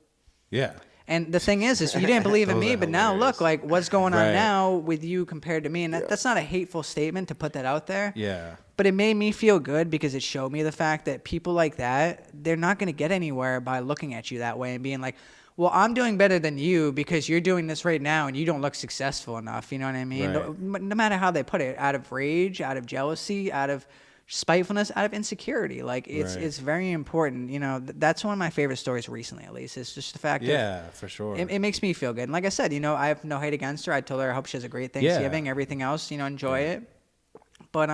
Yeah. And the thing is you didn't believe in Those me, are but now hilarious. look, like, what's going on Right. now with you compared to me? And that's not a hateful statement to put that out there. Yeah. But it made me feel good because it showed me the fact that people like that, they're not going to get anywhere by looking at you that way and being like, well, I'm doing better than you because you're doing this right now and you don't look successful enough. You know what I mean? Right. No matter how they put it, out of rage, out of jealousy, out of spitefulness, out of insecurity. Like, Right. it's very important. That's one of my favorite stories recently, at least. It's just the fact of, Yeah, for sure. it makes me feel good. And like I said, I have no hate against her. I told her I hope she has a great Yeah. Thanksgiving. Everything else, enjoy it. But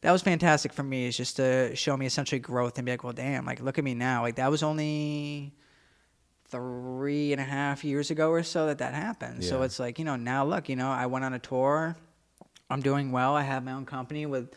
that was fantastic for me. Is just to show me essentially growth and be like, well, damn, like look at me now. Like that was only 3.5 years ago or so that happened. So Yeah. it's like, now look, I went on a tour. I'm doing well. I have my own company with,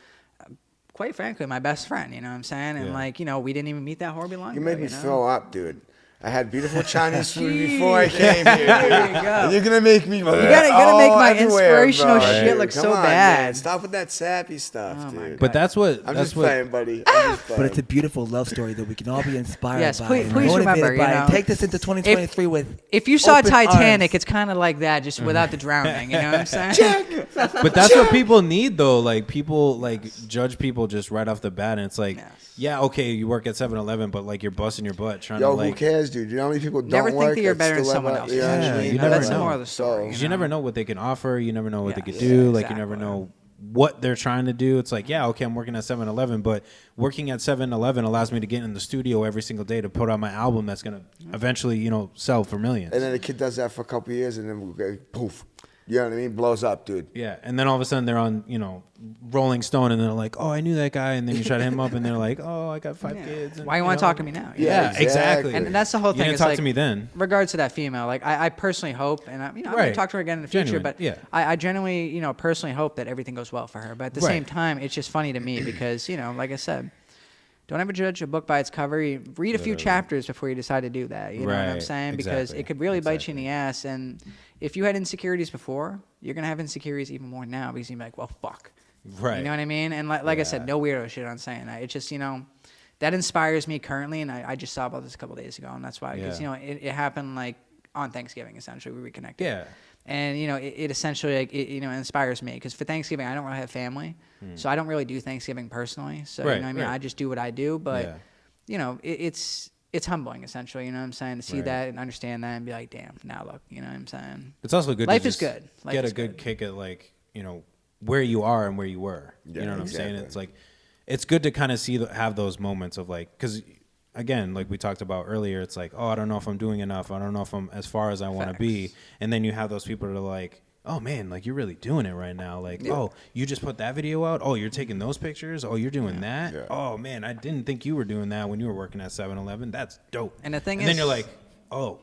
quite frankly, my best friend. You know what I'm saying? And Yeah. like, we didn't even meet that horribly long You ago. made me know? throw up, dude. I had beautiful Chinese food Jeez. before I came here, dude. There you go. And you're gonna make me. You gotta make my inspirational shit look Come so on, bad. Man. Stop with that sappy stuff, Oh, my dude. But that's what I'm that's just what playing, buddy. I'm just playing. But it's a beautiful love story that we can all be inspired Yes, by. please- and please motivated remember, by you and know, take this into 2023 with. If you saw open Titanic, arms. it's kind of like that, just without the drowning. You know what I'm saying? But that's what people need though. Like people like judge people just right off the bat, and it's like, Yes. yeah, okay, you work at 7-Eleven, but like you're busting your butt trying Yo, to like. who cares, dude? You know how many people don't Never think work that you're that better than still someone have a- else. Yeah, what I mean? you never That's the know. moral of the story. So- You never know what they can offer. You never know what they Yes, could do. Like you exactly. never know what they're trying to do. It's like, yeah, okay, I'm working at 7-Eleven, but working at 7-Eleven allows me to get in the studio every single day to put out my album that's going to eventually, you know, sell for millions. And then the kid does that for a couple of years, and then poof. You know what I mean? Blows up, dude. Yeah, and then all of a sudden they're on, you know, Rolling Stone, and they're like, oh, I knew that guy, and then you try to hit him up, and they're like, oh, I got 5 kids. And, Why you want to talk to me now? Yeah, exactly. And that's the whole thing. You didn't It's talk like, to me then. Regards to that female, like I personally hope, and I'm going to talk to her again in the future, Genuine, but yeah. I genuinely, you know, personally hope that everything goes well for her. But at the Right. same time, it's just funny to me because, you know, like I said, don't ever judge a book by its cover. You read a few chapters before you decide to do that. You know what I'm Right, saying? Because exactly, it could really bite you in the ass. And if you had insecurities before, you're going to have insecurities even more now because you're like, well, fuck. Right. You know what I mean? And like I said, no weirdo shit on saying that. It's just, you know, that inspires me currently. And I just saw about this a couple days ago. And that's why, because, you know, it happened like on Thanksgiving, essentially. We reconnected. Yeah. And, you know, it essentially, like, you know, inspires me. Because for Thanksgiving, I don't really have family. So I don't really do Thanksgiving personally. So, you know what I mean? I just do what I do. But, you know, it's humbling, essentially. You know what I'm saying? To see that and understand that and be like, damn, now look. You know what I'm saying? It's also good Life to is just good. Life get is a good good. kick at, like, you know, where you are and where you were. Yeah, you know what exactly. I'm saying? It's like, it's good to kind of have those moments of like, because again, like we talked about earlier, it's like, oh, I don't know if I'm doing enough. I don't know if I'm as far as I want to be. And then you have those people that are like, oh man, like you're really doing it right now. Like, oh, you just put that video out. Oh, you're taking those pictures. Oh, you're doing that. Yeah. Oh man, I didn't think you were doing that when you were working at 7-Eleven. That's dope. And the thing and then is- you're like, oh,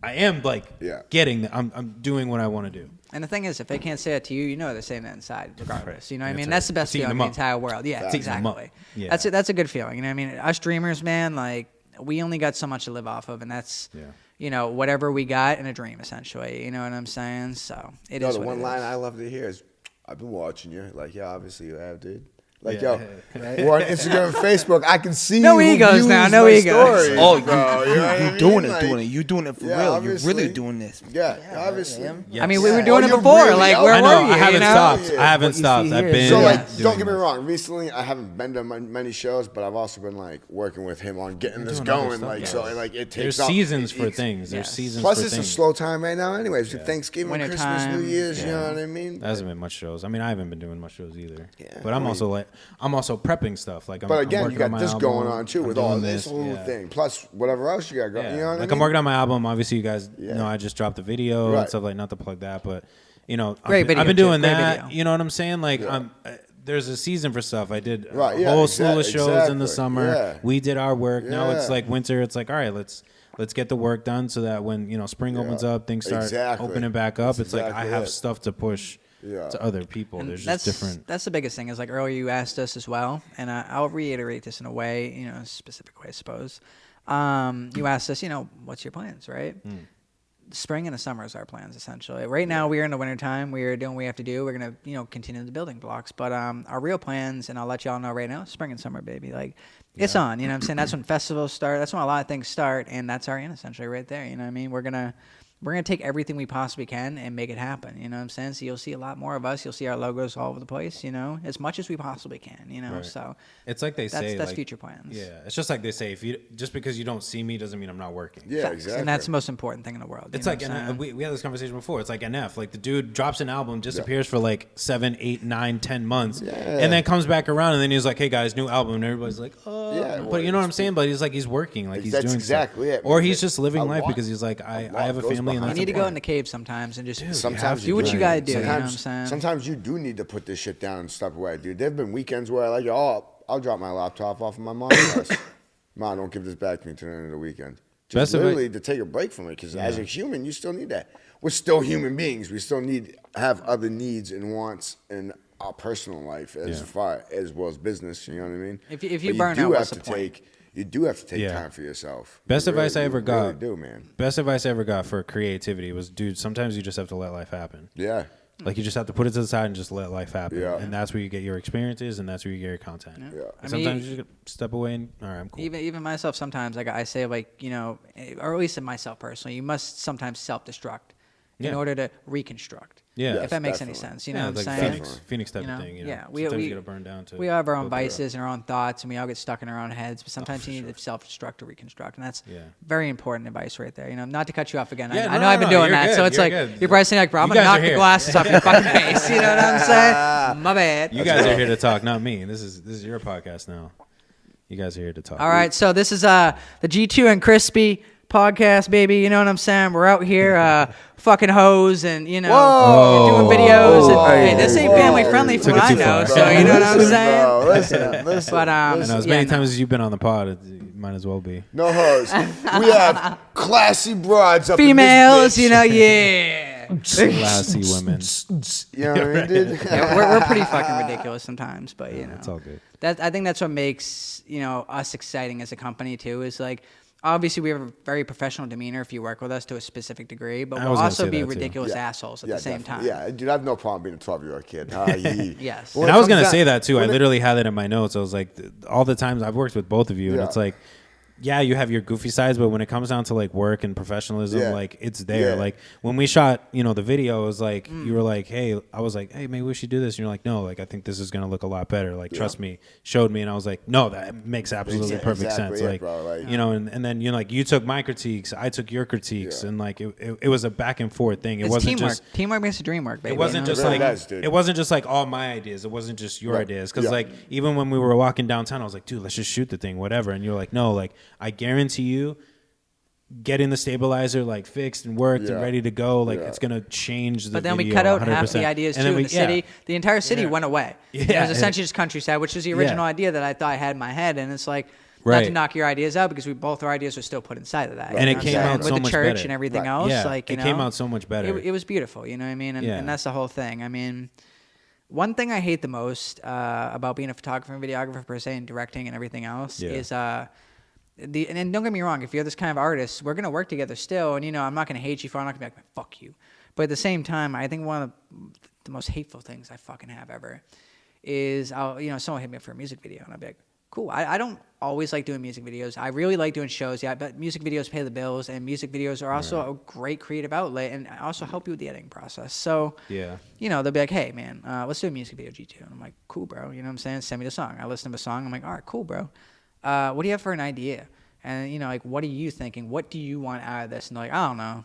I am like getting that. I'm doing what I want to do. And the thing is, if they can't say it to you, you know they're saying it inside regardless. You know what I That's mean? right. That's the best It's eating feeling in them the up. entire world. Yeah, It's eating them up. exactly. Yeah. That's a good feeling. You know what I mean? Us dreamers, man, like we only got so much to live off of, and that's you know, whatever we got in a dream, essentially. You know what I'm saying? So it is The what one it line is. I love to hear is, I've been watching you. Like, yeah, obviously you have, dude. Like, Yeah. yo, we're on Instagram and Facebook. I can see No you egos views now, no my egos. stories, Oh, bro. You know what I you mean? doing it, Like, doing it. You doing it for yeah, real. You're obviously. really doing this. Yeah, obviously. Yes. I mean, we were Yeah. doing Oh, it you're before. really Like, out where I there. know. were you? I haven't you know? stopped. Yeah. I haven't What you stopped. see I've here been. is- So, Yeah. like, don't get me this. wrong. Recently, I haven't been to many shows, but I've also been, like, working with him on getting this doing other going. stuff, Like, yeah. so, like, it takes There's up. seasons for it's- things. There's Yes. seasons Plus, for it's things. a slow time right now, anyways. With Thanksgiving, Winter Christmas, time. New Year's, you Yeah. know what I mean? There hasn't been much shows. I mean, I haven't been doing much shows either. Yeah, but I'm I also like, I'm also prepping stuff. Like, I'm, But I'm again, you working on got my this album. going on too I'm with all doing this whole yeah. thing. Plus, whatever else you got going. Yeah. You know what Like I mean? I'm working on my album. Obviously, you guys Yeah. know I just dropped the video and Right. stuff like. Not to plug that, but you know, Great I've video, been too. doing Great that. video. You know what I'm saying? Like, Yeah. there's a season for stuff. I did Right, a yeah, whole slew of shows in the exactly. summer. Yeah. We did our work. Now it's Yeah. like winter. It's like, all right, let's get the work done so that when you know spring opens up, things start Exactly. opening back up. That's it's like I exactly have it. stuff to push Yeah. to other people. And There's just different. That's the biggest thing. Is like earlier you asked us as well, and I'll reiterate this in a way, you know, a specific way, I suppose. You asked us, you know, what's your plans, right? Spring and the summer is our plans, essentially. Right now, we're in the wintertime. We're doing what we have to do. We're going to, you know, continue the building blocks. But our real plans, and I'll let y'all know right now, spring and summer, baby. Like, it's on, you know what I'm saying? That's when festivals start. That's when a lot of things start, and that's our end, essentially, right there. You know what I mean? We're gonna take everything we possibly can and make it happen. You know what I'm saying? So you'll see a lot more of us. You'll see our logos all over the place, you know, as much as we possibly can, you know. Right. So It's like they say, that's like, future plans. Yeah, it's just like they say, if you just because you don't see me doesn't mean I'm not working. Yeah, Facts. exactly. And that's the most important thing in the world. It's you know like what I'm saying? we had this conversation before. It's like NF. Like the dude drops an album, disappears for like 7, 8, 9, 10 months, and then comes back around, and then he's like, "Hey guys, new album," and everybody's like, "Oh," Yeah, but well, you know what I'm saying? But he's like, he's working, like he's That's doing exactly stuff. it, Or man. he's just living A life lot- because he's like, I lot have a goes family, and behind that's you need to go in important. the cave sometimes and just Sometimes do what you gotta do. You know what I'm Sometimes, saying? sometimes you do need to put this shit down and step away, dude. There've been weekends where like, oh, I'll drop my laptop off of my mom's house. Mom, don't give this back to me till the end of the weekend. Best Just of it- literally to take a break from it, because as a human, you still need that. We're still human beings. We still have other needs and wants in our personal life as well as business. You know what I mean? If you But burn do out, have what's to the point? take. You do have to take Yeah. time for yourself. Best You advice I really- ever you got. really do, man. Best advice I ever got for creativity was, dude, sometimes you just have to let life happen. Yeah. Like you just have to put it to the side and just let life happen. Yeah. And that's where you get your experiences, and that's where you get your content. Yeah. And I mean, sometimes you just step away and all right, I'm cool. Even myself sometimes, like I say, like, you know, or at least in myself personally, you must sometimes self-destruct in Yeah. order to reconstruct. Yeah. If Yes, that makes any definitely. sense, you know Yeah, what I'm it's like saying? Phoenix type You know? of thing. You know? Yeah, Sometimes you gotta burn down to. we all have our own go through it. vices and our own thoughts, and we all get stuck in our own heads. But sometimes you need to self-destruct or reconstruct, and that's Yeah. very important advice right there. You know, not to cut you off again. Yeah, I no, know I've been no, doing you're that, good, so it's you're like good. you're probably saying like, "Bro, I'm You gonna guys knock are the here. glasses off your fucking face." You know what I'm saying? My bad. You guys are here to talk, not me. This is your podcast now. You guys are here to talk. All right, so this is the G2 and Krispy podcast, baby. You know what I'm saying? We're out here fucking hoes and, doing videos. And, hey, this ain't family friendly from what I know, so you know what I'm saying? Listen. But And as many times as you've been on the pod, it might as well be. No hoes. We have classy broads up females, in this bitch. yeah. Classy women. You know what I mean, dude? Yeah, we're pretty fucking ridiculous sometimes, but It's all good. I think that's what makes us exciting as a company too. Is like obviously we have a very professional demeanor if you work with us to a specific degree, but we'll also be ridiculous assholes at the same time. Yeah, dude, I have no problem being a 12-year-old kid. Yes. And I was going to say that too. I literally had that in my notes. I was like, all the times I've worked with both of you, and it's like, yeah, you have your goofy sides, but when it comes down to like work and professionalism, like it's there. Like when we shot, the video, it was like you were like, hey, I was like, hey, maybe we should do this. And you're like, no, like I think this is gonna look a lot better. Like trust me, showed me, and I was like, no, that makes absolutely perfect sense. Like bro, like, and then like you took my critiques, I took your critiques, and like it was a back and forth thing. It wasn't teamwork. just Teamwork makes the dream work, baby. It wasn't just like it wasn't just like all my ideas. It wasn't just your ideas. Because like even when we were walking downtown, I was like, dude, let's just shoot the thing, whatever. And you're like, no, like I guarantee you getting the stabilizer like fixed and worked and ready to go, like it's gonna change the But then video we cut out 100%. half the ideas And too then in the city. The entire city went away. It was essentially just countryside, which was the original idea that I thought I had in my head. And it's like not to knock your ideas out because both our ideas were still put inside of that. And it came out so with much the church better. and everything else. Yeah, like it came out so much better. It was beautiful, you know what I mean? And that's the whole thing. I mean, one thing I hate the most about being a photographer and videographer per se and directing and everything else is and don't get me wrong, if you're this kind of artist, we're gonna work together still, and I'm not gonna hate you for it. I'm not gonna be like fuck you. But at the same time, I think one of the most hateful things I fucking have ever is someone hit me up for a music video and I'll be like, cool. I don't always like doing music videos. I really like doing shows, but music videos pay the bills, and music videos are also a great creative outlet and also help you with the editing process. So they'll be like, hey man, let's do a music video G2. And I'm like, cool bro, you know what I'm saying? Send me the song. I listen to the song, I'm like, all right, cool bro. What do you have for an idea? And like, what are you thinking? What do you want out of this? And they're like, I don't know.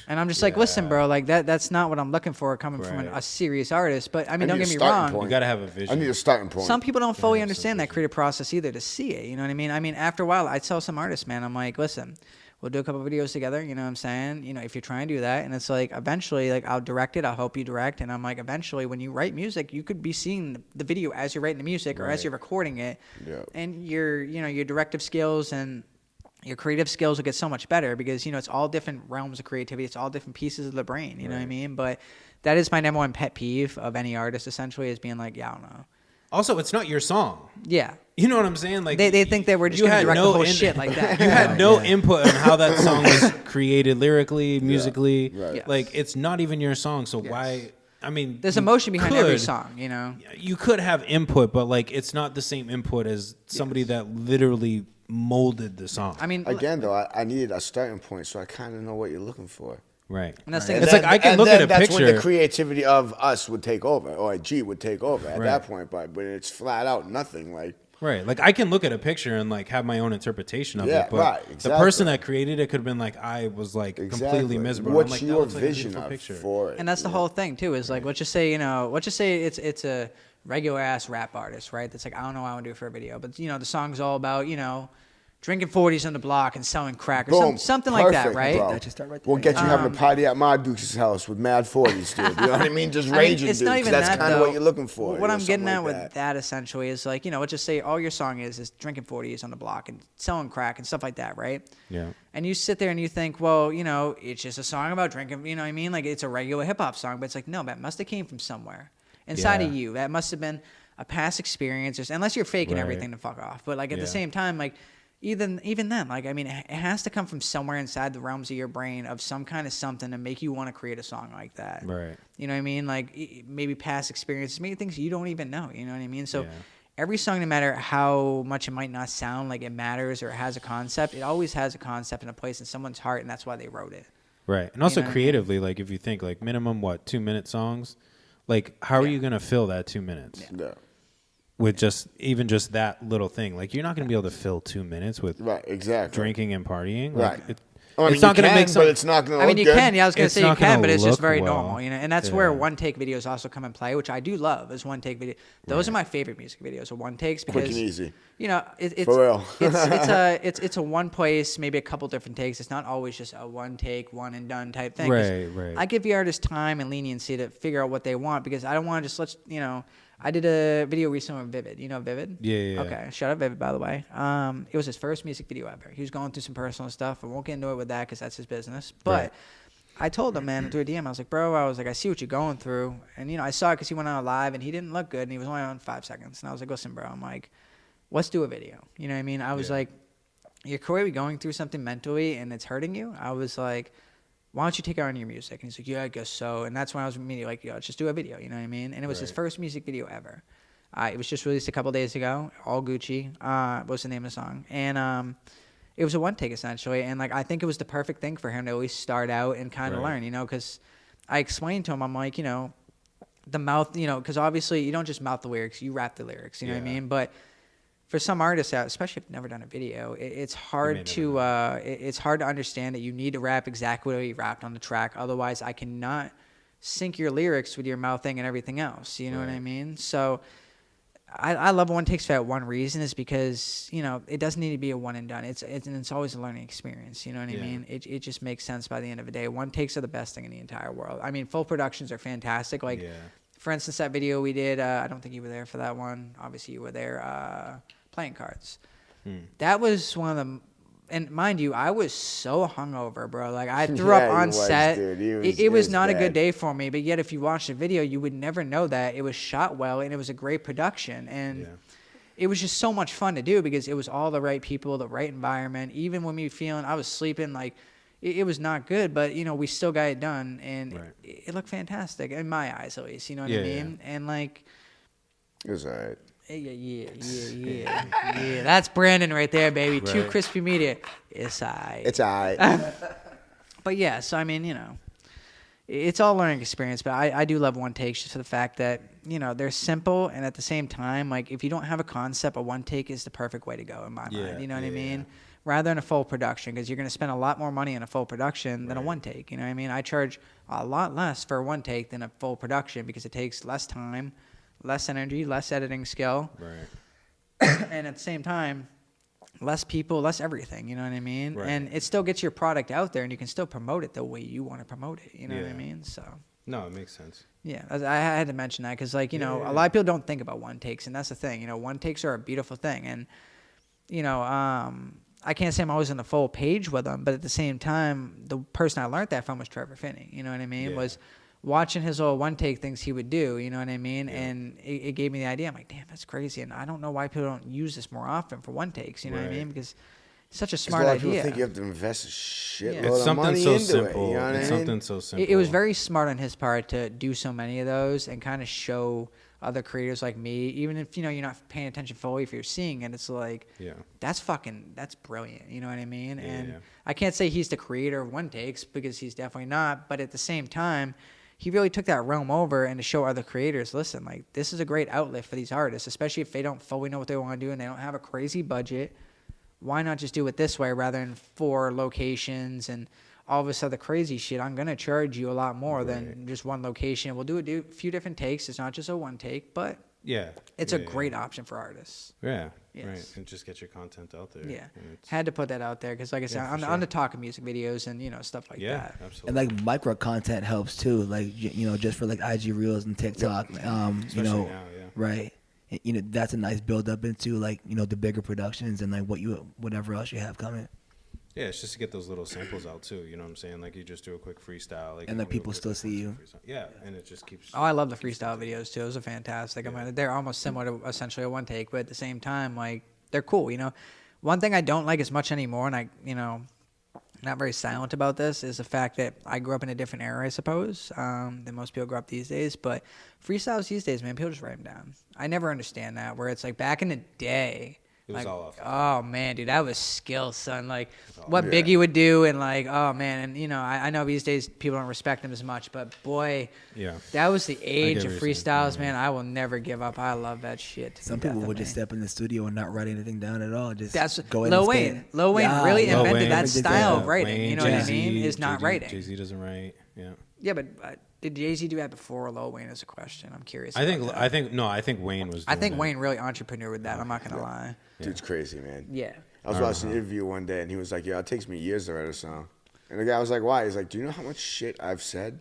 And I'm just like, listen, bro, like that's not what I'm looking for coming from a serious artist. But I mean, don't get me wrong. You gotta have a vision. I need a starting point. Some people don't fully understand that creative process either to see it. You know what I mean? I mean, after a while, I tell some artists, man, I'm like, listen, we'll do a couple of videos together. You know what I'm saying? If you're trying to do that, and it's like eventually, like I'll direct it, I'll help you direct, and I'm like, eventually, when you write music, you could be seeing the video as you're writing the music or as you're recording it, and your directive skills and your creative skills will get so much better because it's all different realms of creativity. It's all different pieces of the brain. You know what I mean? But that is my number one pet peeve of any artist. Essentially, is being like, I don't know. Also, it's not your song. Yeah. You know what I'm saying? Like they think that we're just going to direct the whole shit like that. You had no input on how that song was created lyrically, musically. Right. Like it's not even your song. So why? I mean, there's emotion behind every song. You could have input, but like it's not the same input as somebody that literally molded the song. I mean, again though, I needed a starting point, so I kind of know what you're looking for. Right. And that's it's like I can look at a that's picture. When the creativity of us would take over, or G would take over at that point. But when it's flat out nothing, like right, like I can look at a picture and like have my own interpretation of it, but the person that created it could have been like, I was like completely miserable. What's like, your vision for it? And that's the whole thing too. Is like, let's just say it's a regular ass rap artist, right? That's like, I don't know what I want to do for a video, but the song's all about drinking 40s on the block and selling crack or something like that, right? Bro. That should start right there. We'll get you having a party at my Duke's house with mad 40s, dude. You know what I mean? Just raging, it's dude. not even That's that, kind of what you're looking for. What I'm getting at with that essentially is like, let's just say all your song is drinking 40s on the block and selling crack and stuff like that, right? Yeah. And you sit there and you think, well, it's just a song about drinking, you know what I mean? Like it's a regular hip hop song, but it's like, no, that must have came from somewhere inside of you. That must have been a past experience, unless you're faking everything to fuck off. But like at the same time, like, even then, like, I mean, it has to come from somewhere inside the realms of your brain of some kind of something to make you want to create a song like that. Right. You know what I mean? Like maybe past experiences, maybe things you don't even know. You know what I mean? So every song, no matter how much it might not sound like it matters or it has a concept, it always has a concept and a place in someone's heart, and that's why they wrote it. Right. And also creatively, like if you think like minimum 2-minute songs, like how are you gonna fill that 2 minutes? Yeah. With just that little thing, like you're not going to be able to fill 2 minutes with exactly drinking and partying. Right. Like I mean, it's not you going to can, make some. but it's not going to I look mean, you good. can. Yeah, I was gonna It's say you not can, gonna but it's just look very well. normal, and that's Yeah. where one take videos also come in play, which I do love. Is one take video. Those are my favorite music videos, are one takes because Quick and easy. You know, it's For real. it's a one place, maybe a couple different takes. It's not always just a one take, one and done type thing. 'Cause Right. I give the artist time and leniency to figure out what they want because I don't want to just I did a video recently with Vivid. You know Vivid? Yeah. Okay, shout out Vivid, by the way. It was his first music video ever. He was going through some personal stuff. I won't get into it with that because that's his business. But Right. I told him, man, through a DM, I was like, bro, I see what you're going through. And, I saw it because he went on live and he didn't look good and he was only on 5 seconds. And I was like, listen, bro, I'm like, let's do a video. You know what I mean? I was like, you're clearly going through something mentally and it's hurting you. I was like, why don't you take it on your music? And he's like, yeah, I guess so. And that's when I was immediately like, let's just do a video. You know what I mean? And it was his first music video ever. It was just released a couple days ago. All Gucci. What's the name of the song? And it was a one take essentially. And like I think it was the perfect thing for him to at least start out and kind of learn. Because I explained to him, I'm like, the mouth, because obviously you don't just mouth the lyrics, you rap the lyrics. You know what I mean? But for some artists out, especially if you've never done a video, it's hard to it's hard to understand that you need to rap exactly what you rapped on the track. Otherwise, I cannot sync your lyrics with your mouthing and everything else. You know what I mean? So I love one takes for that one reason is because it doesn't need to be a one and done. It's always a learning experience. You know what I mean? It just makes sense by the end of the day. One takes are the best thing in the entire world. I mean, full productions are fantastic. Like for instance, that video we did. I don't think you were there for that one. Obviously, you were there. Playing cards. That was one of them. And mind you, I was so hungover, bro. Like I threw up on set. It was not a good day for me. But yet, if you watch the video, you would never know that it was shot well and it was a great production. And it was just so much fun to do because it was all the right people, the right environment. Even when I was sleeping, like it was not good, but we still got it done, and it looked fantastic in my eyes, at least. You know what I mean? And like, It was all right. Yeah. That's Brandon right there, baby. 2Krispy Media. It's alright. It's all right. But yeah, so I mean, it's all learning experience. But I do love one takes just for the fact that they're simple, and at the same time, like if you don't have a concept, a one take is the perfect way to go in my mind. You know what I mean? Rather than a full production, because you're going to spend a lot more money on a full production than a one take. You know what I mean? I charge a lot less for a one take than a full production because it takes less time, less energy, less editing skill. And at the same time, less people, less everything. You know what I mean? And it still gets your product out there, and you can still promote it the way you want to promote it. You know what I mean? So. No, it makes sense. Yeah, I had to mention that because, like, a lot of people don't think about one takes, and that's the thing. One takes are a beautiful thing, and I can't say I'm always on the full page with them, but at the same time, the person I learned that from was Trevor Finney. You know what I mean? Was watching his little one take things he would do. You know what I mean? And it gave me the idea. I'm like, damn, that's crazy, and I don't know why people don't use this more often for one takes. You know what I mean? Because it's such a smart a lot of idea. people think you have to invest a shitload It's of something money so into simple. it. You know what I It's mean? something so simple. It was very smart on his part to do so many of those and kind of show other creators like me, even if you're not paying attention fully, if you're seeing it, it's like that's brilliant. You know what I mean? And I can't say he's the creator of one takes because he's definitely not, but at the same time, he really took that realm over and to show other creators, listen, like this is a great outlet for these artists, especially if they don't fully know what they want to do and they don't have a crazy budget. Why not just do it this way rather than 4 locations and all this other crazy shit? I'm going to charge you a lot more than just one location. We'll do a few different takes. It's not just a one take, but it's a great option for artists. Right. And just get your content out there. Yeah. Had to put that out there because, like I said, on the talk of music videos and, stuff like that. Yeah, absolutely. And like micro content helps too. Like, just for like IG Reels and TikTok, Especially now, right. That's a nice build up into like, the bigger productions and like whatever else you have coming. Yeah, it's just to get those little samples out too. You know what I'm saying? Like you just do a quick freestyle, like, and then people still see you. Yeah, and it just keeps. Oh, I love the freestyle videos too. Those are fantastic. I mean, they're almost similar to essentially a one take, but at the same time, like they're cool. One thing I don't like as much anymore, and I, not very silent about this, is the fact that I grew up in a different era, I suppose, than most people grow up these days. But freestyles these days, man, people just write them down. I never understand that. Where it's like back in the day. It was all off. Oh man, dude, that was skill, son. Like what Biggie would do, and like, oh man, and you know, I know these days people don't respect him as much, but boy, that was the age of freestyles, man. I will never give up. I love that shit. Some people would just step in the studio and not write anything down at all. Just go in Lil and Wayne. spit. Lil Wayne really Lil invented Wayne that did style that. of writing. Wayne, You know what I Jay-Z, mean? Is not writing. Jay-Z doesn't write. Yeah. Yeah, but did Jay-Z do that before Lil Wayne? Is a question. I'm curious. I think Wayne was. I think doing Wayne really entrepreneur with that. I'm not gonna lie. Dude's crazy, man. Yeah. I was watching an interview one day, and he was like, "Yeah, it takes me years to write a song." And the guy was like, "Why?" He's like, "Do you know how much shit I've said?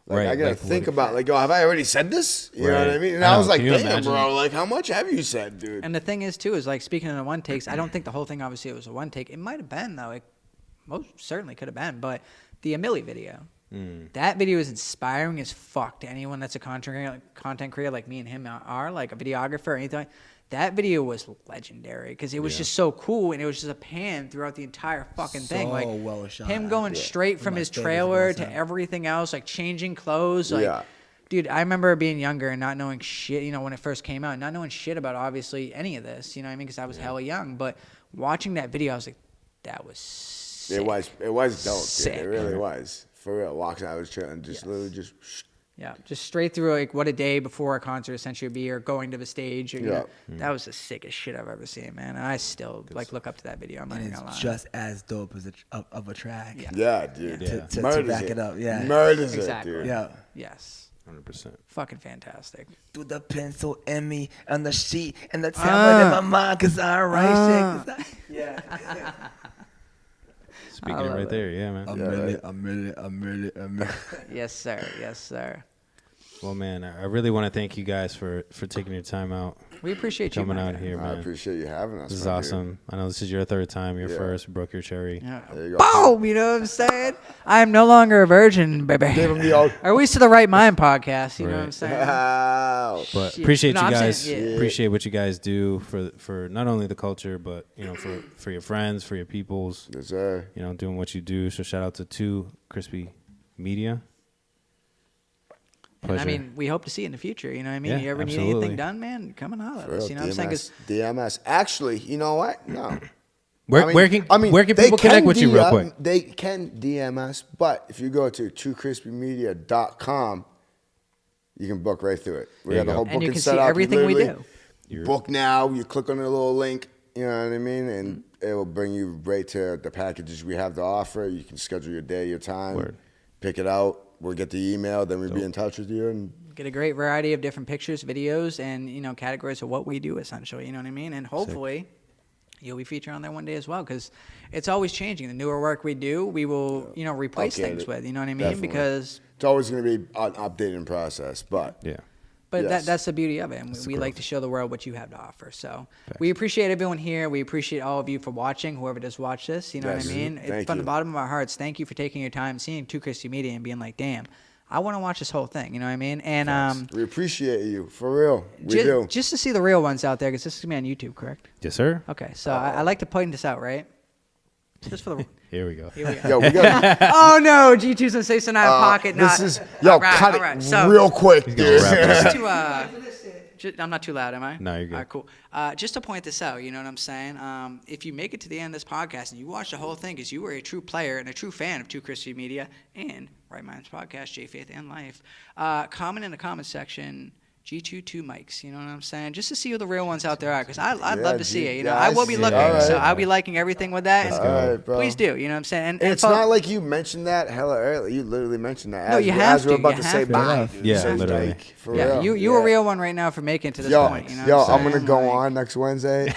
Like, Right, I gotta like, think what- about, like, oh, have I already said this? You know what I Right. mean?" And I I know, was like, can you "Damn, imagine? bro, like, how much have you said, dude?" And the thing is, too, is like speaking in the one takes. I don't think the whole thing, obviously, it was a one take. It might have been though. It most certainly could have been. But the Emily video, that video is inspiring as fuck to anyone that's a content creator like me and him are, like a videographer or anything. That video was legendary because it was just so cool, and it was just a pan throughout the entire fucking thing. Like well shot. him going straight from my his favorites of trailer all to time. everything else, like changing clothes, like. Yeah. Dude, I remember being younger and not knowing shit, you know, when it first came out, not knowing shit about obviously any of this, you know what I mean? Because I was hella young. But watching that video, I was like, that was sick. It was dope, Sick. dude. It really was. For real, walking out of his chair and just literally just. Yeah, just straight through like what a day before a concert essentially would be, or going to the stage. Or, you know, that was the sickest shit I've ever seen, man. And I still like look up to that video. I'm not And even gonna it's lie. just as dope as of a track. Yeah, dude. To Murders back it up, yeah. Murders Exactly. it, dude. Yeah. Yes. 100%. Fucking fantastic. Through the pencil in me on the sheet and the tablet in my mind, cause I write shit. Yeah. Speaking it right there, yeah, man. A minute. Yes, sir. Yes, sir. Well, man, I really want to thank you guys for taking your time out, We appreciate you coming my out guy. here, I man. appreciate you having us. This is man, awesome. I know this is your third time. Your first broke your cherry. Yeah. Dude. There you go. Boom! You know what I'm saying? I am no longer a virgin, baby. Give him the old. Are we to the right mind podcast? You know what I'm Right. saying? Wow. But Shit. appreciate No, you I'm guys. saying, yeah. Appreciate what you guys do for not only the culture, but you know for your friends, for your peoples. Yes, sir. You know, doing what you do. So shout out to 2Krispy Media. And I Pleasure. mean, we hope to see you in the future. You know what I mean? Yeah, you ever need absolutely. anything done, man? Come and holler at us. You know what I'm saying? 'Cause DMS. Actually, you know what? No. where can people connect with you real quick? They can DM us, but if you go to 2krispymedia.com, you can book right through it. We There have you the go. whole And booking you can set see up. everything we literally do. Book now. You click on the little link. You know what I mean? And it will bring you right to the packages we have to offer. You can schedule your day, your time, Word. pick it out. We'll get the email, then we'll be in touch with you. And Get a great variety of different pictures, videos, and you know categories of what we do essentially. You know what I mean? And hopefully, you'll be featured on there one day as well because it's always changing. The newer work we do, we will replace Update things it. with. You know what I mean? Definitely. Because it's always going to be an updating process, but Yeah. But Yes. that's the beauty of it. And we like to show the world what you have to offer. So we appreciate everyone here. We appreciate all of you for watching, whoever does watch this. You know Yes. what I mean? Thank From you. the bottom of our hearts, thank you for taking your time, seeing 2Krispy Media and being like, damn, I want to watch this whole thing. You know what I mean? And we appreciate you, for real. We do. just to see the real ones out there, because this is going to be on YouTube, correct? Yes, sir. Okay, so I like to point this out, right? Just for the... Here we go. Here we go. Yo, we got Oh, no, G2's sensation out of pocket. this not, is yo, all right, cut all it right. So, real quick, gonna dude. wrap this just to, I'm not too loud, am I? No, you're good. All right, cool. Just to point this out, you know what I'm saying? If you make it to the end of this podcast and you watch the whole thing because you were a true player and a true fan of 2Krispy Media and Right Minds Podcast, J Faith and Life, comment in the comment section, G22 mics, you know what I'm saying? Just to see who the real ones out there are, because I'd Yeah, love to see it. You know, yeah, I I will be see. looking, All right. so I'll be liking everything with that. Let's And go. All right, bro. please do, you know what I'm saying? And it's not like you mentioned that hella early. You literally mentioned that. No, as you we- have as we're to. about You to have say to. bye. dude. Yeah, So, literally. like, for yeah, real. you a real one right now for making it to this point. You know yo, what I'm saying? gonna go Like, on next Wednesday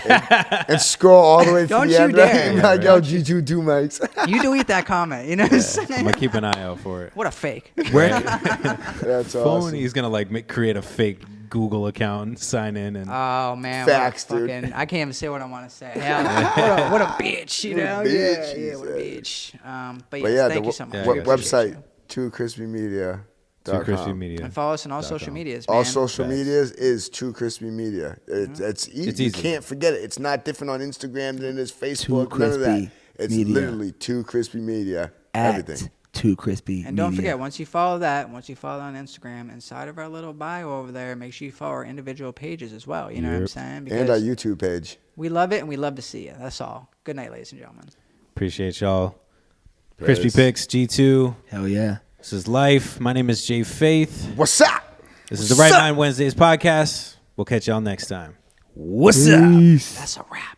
and scroll all the way to Don't the you end. dare. Right? Like, yo, G2 do mics. You delete that comment, you know what I'm saying? I'm gonna keep an eye out for it. What a fake. Where That's phone? awesome. He's gonna create a fake Google account and sign in and Oh man, Facts, what a dude. fucking, I can't even say what I want to say. Hell, what a bitch, you What a know? bitch, Yeah, what a he bitch. But But yes, yeah, thank the you so much. Yeah, I w- got you. website 2krispymedia.com. 2Krispy Media. And follow us on all social medias, man. All social Facts. medias is 2Krispy Media. It's easy. It's You easy. can't forget it. It's not different on Instagram than it is Facebook. 2 None of that. Krispy It's Media. literally 2Krispy Media. At Everything. 2Krispy. And don't Media. forget, once you follow that, once you follow on Instagram, inside of our little bio over there, make sure you follow our individual pages as well. You know what I'm saying? And our YouTube page. We love it, and we love to see you. That's all. Good night, ladies and gentlemen. Appreciate y'all. Peace. Krispy Pics, G2. Hell yeah. This is life. My name is Jay Faith. What's up? This is the Right Mind Wednesdays podcast. We'll catch y'all next time. What's up? That's a wrap.